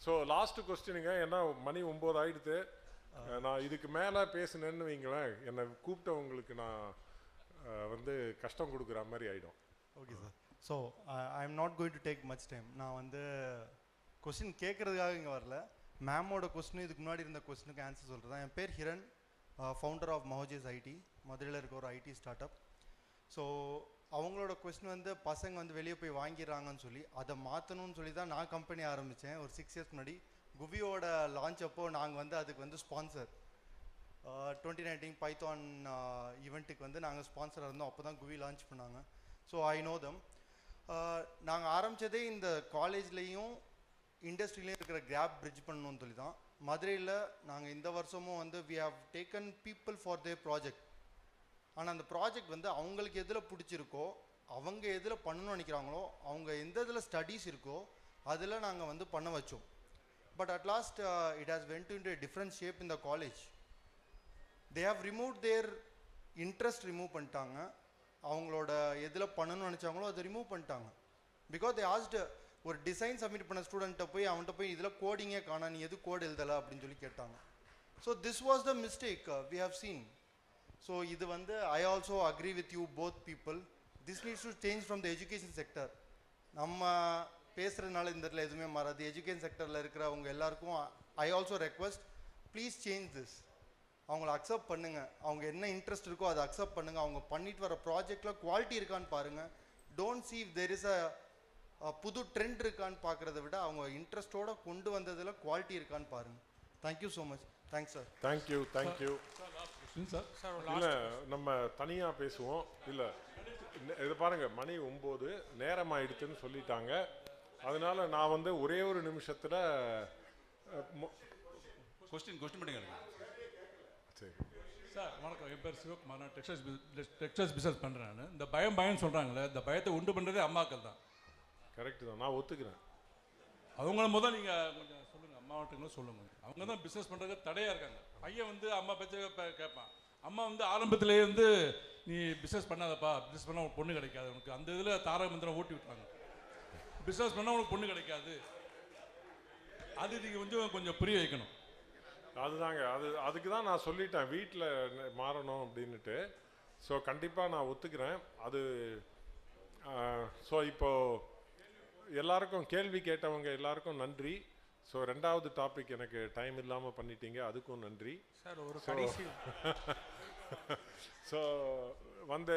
ஸோ லாஸ்ட்டு கொஸ்டினுங்க, ஏன்னா மணி 9 ஆகிடுது. நான் இதுக்கு மேலே பேசுனேன்னு வைங்களேன், என்னை கூப்பிட்டவங்களுக்கு நான் வந்து கஷ்டம் கொடுக்குற மாதிரி ஆகிடும். Okay sir. So I am not going to take much time. நான் வந்து கொஸ்டின் கேட்குறதுக்காக இங்கே வரல. மேமோட கொஸ்டின் இதுக்கு முன்னாடி இருந்த கொஸ்டினுக்கு ஆன்சர் சொல்கிறேன். என் பேர் ஹிரண், ஃபவுண்டர் ஆஃப் மஹோஜேஸ் ஐடி, மதுரையில் இருக்க ஒரு ஐடி ஸ்டார்ட் அப். ஸோ அவங்களோட கொஸ்டின் வந்து பசங்க வந்து வெளியே போய் வாங்கிடுறாங்கன்னு சொல்லி அதை மாற்றணும்னு சொல்லி தான் நான் கம்பெனி ஆரம்பித்தேன் ஒரு 6 இயர்ஸ் முன்னாடி. குவியோட லான்ச் அப்போ நாங்கள் வந்து அதுக்கு வந்து ஸ்பான்சர் 2019 பைத்தான் ஈவெண்ட்டுக்கு வந்து நாங்கள் ஸ்பான்சராக இருந்தோம். அப்போ தான் குவி லான்ச் பண்ணாங்க. So I know them. நாங்கள் ஆரம்பித்ததே இந்த காலேஜ்லேயும் இண்டஸ்ட்ரியிலையும் இருக்கிற கேப் பிரிட்ஜ் பண்ணணும்னு சொல்லி தான். மதுரையில் நாங்கள் இந்த வருஷமும் வந்து we have taken people for their project. ஆனால் அந்த ப்ராஜெக்ட் வந்து அவங்களுக்கு எதில் பிடிச்சிருக்கோ, அவங்க எதில் பண்ணணும்னு நினைக்கிறாங்களோ, அவங்க எந்த இதில் ஸ்டடீஸ் இருக்கோ அதில் நாங்கள் வந்து பண்ண வச்சோம். But at last it has went into a different shape in the college. They have remove their interest, remove பண்ணிட்டாங்க. அவங்களோட எதில் பண்ணணும்னு நினச்சாங்களோ அதை ரிமூவ் பண்ணிட்டாங்க. பிகாஸ் தே ஆஸ்ட், ஒரு டிசைன் சப்மிட் பண்ண ஸ்டூடெண்ட்டை போய் அவன்கிட்ட போய் இதில் கோடிங்கே காணா, நீ எது கோட் எழுதலை அப்படின்னு சொல்லி கேட்டாங்க. So this was the mistake we have seen. So இது வந்து I also agree with you both people. This needs to change from the education sector. நம்ம பேசுகிறதுனால இந்த இடத்துல எதுவுமே மாறாது. எஜுகேஷன் செக்டரில் இருக்கிறவங்க எல்லாருக்கும் I also request, please change this. அவங்கள அக்செப்ட் பண்ணுங்கள். அவங்க என்ன இன்ட்ரெஸ்ட் இருக்கோ அதை அக்செப்ட் பண்ணுங்கள். அவங்க பண்ணிட்டு வர ப்ராஜெக்டில் குவாலிட்டி இருக்கான்னு பாருங்கள். Don't see if there is a புது ட்ரெண்ட் இருக்கான்னு பார்க்குறத விட அவங்க இன்ட்ரெஸ்ட்டோடு கொண்டு வந்ததில் குவாலிட்டி இருக்கான்னு பாருங்கள். Thank you so much. Thanks sir. Thank you. இல்லை, நம்ம தனியாக பேசுவோம். இல்லை, இது பாருங்கள், மணி 9 நேரம் ஆயிடுச்சுன்னு சொல்லிட்டாங்க. அதனால் நான் வந்து ஒரே ஒரு நிமிஷத்தில் கொஸ்டின் பண்ணுங்க. சரி சார் வணக்கம், என் பேர் சிவகுமார். நான் டெக்ஸ்டைல்ஸ் பிஸ்னஸ் பண்ணுறேன். நான் இந்த பயம்னு சொல்கிறாங்களே, இந்த பயத்தை உண்டு பண்ணுறதே அம்மாக்கள் தான். கரெக்டு தான், நான் ஒத்துக்கிறேன். அவங்கள முதல் நீங்கள் கொஞ்சம் சொல்லுங்கள், அம்மாவட்டுங்களும் சொல்லுங்கள். அவங்க தான் பிஸ்னஸ் பண்ணுறதுக்கு தடையாக இருக்காங்க. பையன் வந்து அம்மா பேச்ச கேட்பான். அம்மா வந்து ஆரம்பத்திலேயே வந்து நீ பிஸ்னஸ் பண்ணாதப்பா, பிஸ்னஸ் பண்ணால் உனக்கு பொண்ணு கிடைக்காது, உனக்கு அந்த இதில் தாரக மந்திரம் ஓட்டி விட்டாங்க. பிஸ்னஸ் பண்ணால் உனக்கு பொண்ணு கிடைக்காது. அது நீங்கள் கொஞ்சம் புரிய வைக்கணும். அதுதாங்க, அதுக்கு தான் நான் சொல்லிட்டேன் வீட்டில் மாறணும் அப்படின்ட்டு. ஸோ கண்டிப்பாக நான் ஒத்துக்கிறேன் அது. ஸோ இப்போது எல்லாருக்கும் கேள்வி கேட்டவங்க எல்லாருக்கும் நன்றி. ஸோ 2வது டாபிக் எனக்கு டைம் இல்லாமல் பண்ணிட்டீங்க, அதுக்கும் நன்றி சார். ஒரு கடைசி ஸோ வந்து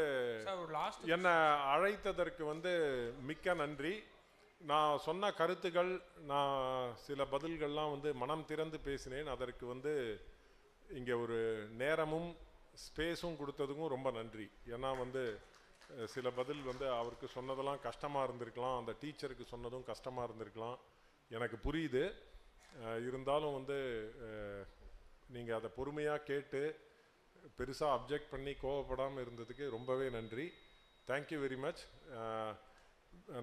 என்னை அழைத்ததற்கு வந்து மிக்க நன்றி. நான் சொன்ன கருத்துக்கள், நான் சில பதில்கள்லாம் வந்து மனம் திறந்து பேசினேன். அதற்கு வந்து இங்கே ஒரு நேரமும் ஸ்பேஸும் கொடுத்ததுக்கும் ரொம்ப நன்றி. ஏன்னா வந்து சில பதில் வந்து அவருக்கு சொன்னதெல்லாம் கஷ்டமாக இருந்திருக்கலாம், அந்த டீச்சருக்கு சொன்னதும் கஷ்டமாக இருந்திருக்கலாம், எனக்கு புரியுது. இருந்தாலும் வந்து நீங்கள் அதை பொறுமையாக கேட்டு பெருசாக அப்ஜெக்ட் பண்ணி கோவப்படாமல் இருந்ததுக்கு ரொம்பவே நன்றி. Thank you very much.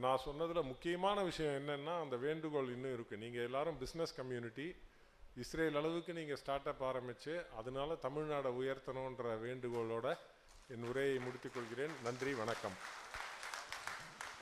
நான் சொன்னதில் முக்கியமான விஷயம் என்னென்னா, அந்த வேண்டுகோள் இன்னும் இருக்குது. நீங்கள் எல்லாரும் பிஸ்னஸ் கம்யூனிட்டி, இஸ்ரேல் அளவுக்கு நீங்கள் ஸ்டார்ட் அப் ஆரம்பித்து அதனால தமிழ்நாடை உயர்த்தணுன்ற வேண்டுகோளோட என் உரையை முடித்துக்கொள்கிறேன். நன்றி, வணக்கம்.